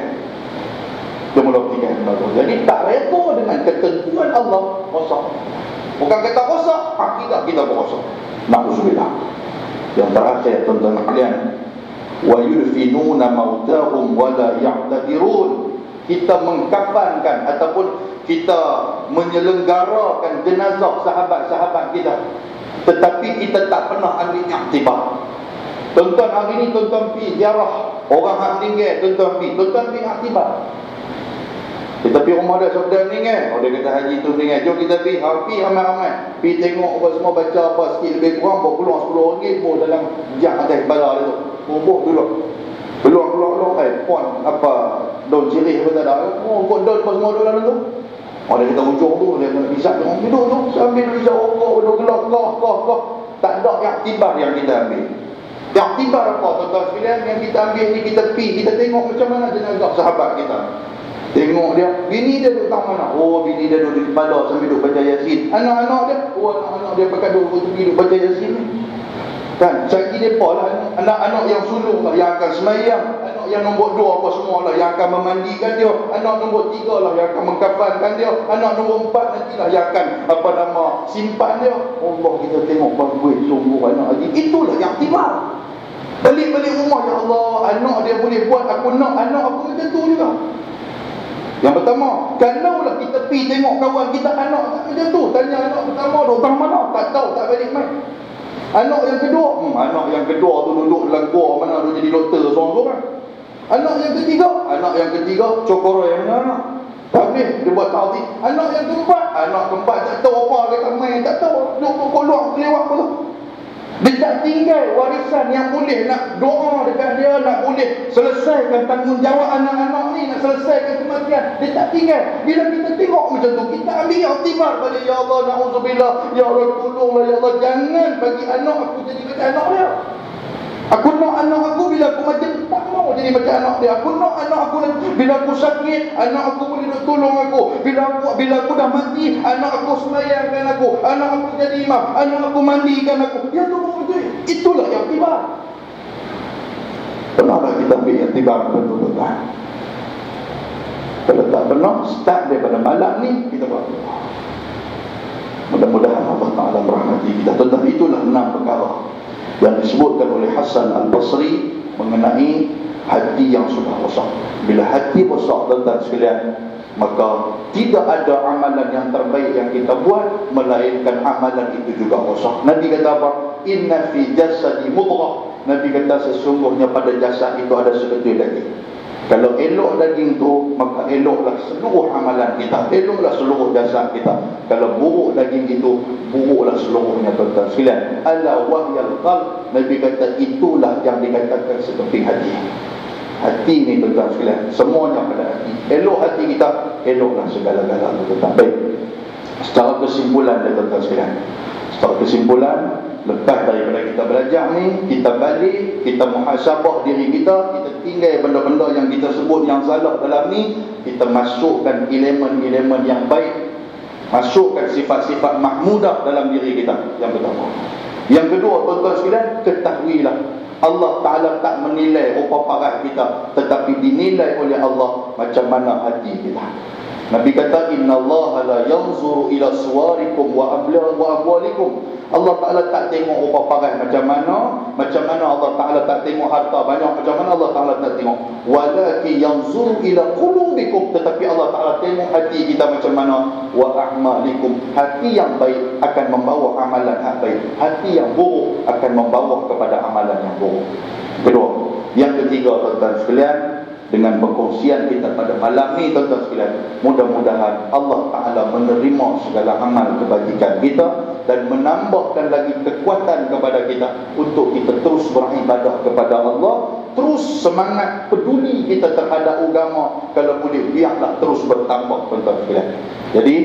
dia mula bertikai. Jadi tak reda dengan ketentuan Allah, rosak. Bukan kata rosak, akidah kita pun rosak. Na'udzubillah. Yang terakhir tuan-tuan sekalian, wa yudfinuna mautahum wa la ya'tadirun. Kita mengkafankan ataupun kita menyelenggarakan jenazah sahabat-sahabat kita, tetapi kita tak pernah ambil iktibar. Tuan-tuan hari ni tuan-tuan pergi ziarah orang hak meninggal, tuan-tuan pergi iktibar. Kita pergi rumah dia, saudara meninggal, dia kata haji tu meninggal, jom kita pergi, ramai-ramai pergi tengok apa semua, baca apa sikit lebih kurang, bawa keluar RM10 pun dalam jak atas kepala dia tu, bubuh dulu keluar pon apa daun sirih apa tak ada, pon daun apa semua dalam tu. Dia kata ujung tu dia nak pisah, dia duduk tu sambil pisah rokok, duduk gelap kah. Tak ada iktibar yang kita ambil. Iktibar apa tuan-tuan sekalian yang kita ambil ni, kita pergi, kita tengok macam mana jenazah sahabat kita. Tengok dia, bini dia duduk tang mana? Bini dia duduk di kepala sambil duduk baca Yasin. Anak-anak dia, anak-anak dia pakai duduk baca Yasin ni. Kan, cari mereka lah, anak-anak yang sulung lah yang akan semayang, anak yang nombor 2 apa semua lah yang akan memandikan dia, anak nombor 3 lah yang akan mengkafankan dia, anak nombor 4 nantilah yang akan simpan dia. Allah, kita tengok bagus sungguh anak haji. Itulah yang tiba. Balik-balik rumah, ya Allah, anak dia boleh buat, aku nak anak aku macam tu juga. Yang pertama, kalaulah kita pergi tengok kawan kita anak tak macam tu, tanya anak pertama datang mana, tak tahu, tak balik main. Anak yang kedua tu duduk dalam gua mana, dia jadi doktor seorang-seorang. Anak yang ketiga cokoro yang mana, tak boleh dia buat tauhid. Anak yang keempat tak tahu apa, kata main tak tahu, duduk keluar lewat apa tu. Dia tak tinggal warisan yang boleh nak doa dekat dia, nak boleh selesaikan tanggungjawab anak-anak ni, nak selesaikan kematian. Dia tak tinggal. Bila kita tengok macam tu, kita ambil iktibar balik, ya Allah, na'udzubillah, ya Allah, tolonglah ya Allah, jangan bagi anak aku jadi macam anak dia. Aku nak anak aku bila aku mati, tak mau jadi macam anak dia. Aku nak anak aku bila aku sakit, anak aku boleh tolong aku. Bila aku dah mati, anak aku semayangkan aku, anak aku jadi imam, anak aku mandikan aku. Ya tolong betul. Itulah yang tiba. Pernahlah kita ambil yang tiba betul-betul. Kalau tak pernah, start daripada malam ni kita buat. Mudah-mudahan Allah Ta'ala merahmati kita. Tentang itulah 6 perkara yang disebutkan oleh Hasan Al-Basri mengenai hati yang sudah rosak. Bila hati rosak, tuan-tuan sekalian, maka tidak ada amalan yang terbaik yang kita buat melainkan amalan itu juga rosak. Nabi kata apa? Inna fi jasadi mudghah. Nabi kata sesungguhnya pada jasad itu ada seketui daging. Kalau elok daging tu, maka eloklah seluruh amalan kita, eloklah seluruh jasad kita. Kalau buruk daging itu, buruklah seluruhnya, tuan-tuan sekalian. Ala wahyal qalb. Nabi kata itulah yang dikatakan seperti hati. Hati ni, tuan-tuan sekalian, semuanya pada hati. Elok hati kita, eloklah segala-galanya, tuan-tuan. Baik, secara kesimpulan, tuan-tuan sekalian, secara kesimpulan, lepas daripada kita belajar ni, kita balik, kita muhasabah diri kita, kita tinggal benda-benda yang kita sebut yang salah dalam ni, kita masukkan elemen-elemen yang baik, masukkan sifat-sifat mahmudah dalam diri kita. Yang pertama. Yang kedua, tuan-tuan sekalian, ketahuilah Allah Ta'ala tak menilai rupa parah kita, tetapi dinilai oleh Allah macam mana hati kita. Nabi kata, innallaha la yanzuru ila suwarikum wa amwalikum. Allah Ta'ala tak tengok rupa paras macam mana Allah Ta'ala tak tengok harta banyak macam mana Allah Ta'ala tak tengok. Walakin yanzuru ila qulubikum, tetapi Allah Ta'ala tengok hati kita macam mana. Wa a'malikum, hati yang baik akan membawa amalan yang baik, hati yang buruk akan membawa kepada amalan yang buruk. Kedua. Yang ketiga, tuan-tuan sekalian, dengan perkongsian kita pada malam ni, tuan-tuan sekalian, mudah-mudahan Allah Ta'ala menerima segala amal kebajikan kita dan menambahkan lagi kekuatan kepada kita untuk kita terus beribadah kepada Allah, terus semangat peduli kita terhadap agama. Kalau boleh, biarlah terus bertambah, tuan-tuan sekalian. Jadi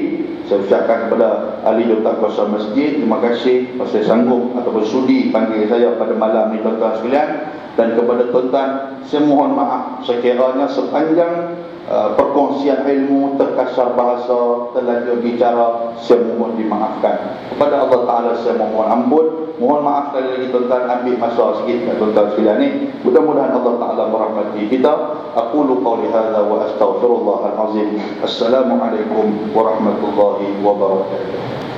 saya ucapkan kepada ahli Jawatankuasa Masjid, terima kasih pasal sanggup atau bersudi panggil saya pada malam ni, tuan-tuan sekalian. Dan kepada tuan-tuan, saya mohon maaf sekiranya sepanjang perkongsian ilmu terkasar bahasa, terlanjur bicara, saya mohon dimaafkan. Kepada Allah Ta'ala saya mohon ampun. Mohon maaf sekali lagi tuan-tuan, ambil masa sikit tuan-tuan sekalian ni. Mudah-mudahan Allah Ta'ala merahmati kita. Aqulu qawli hadza wa astaghfirullahal azim. Assalamualaikum warahmatullahi wabarakatuh.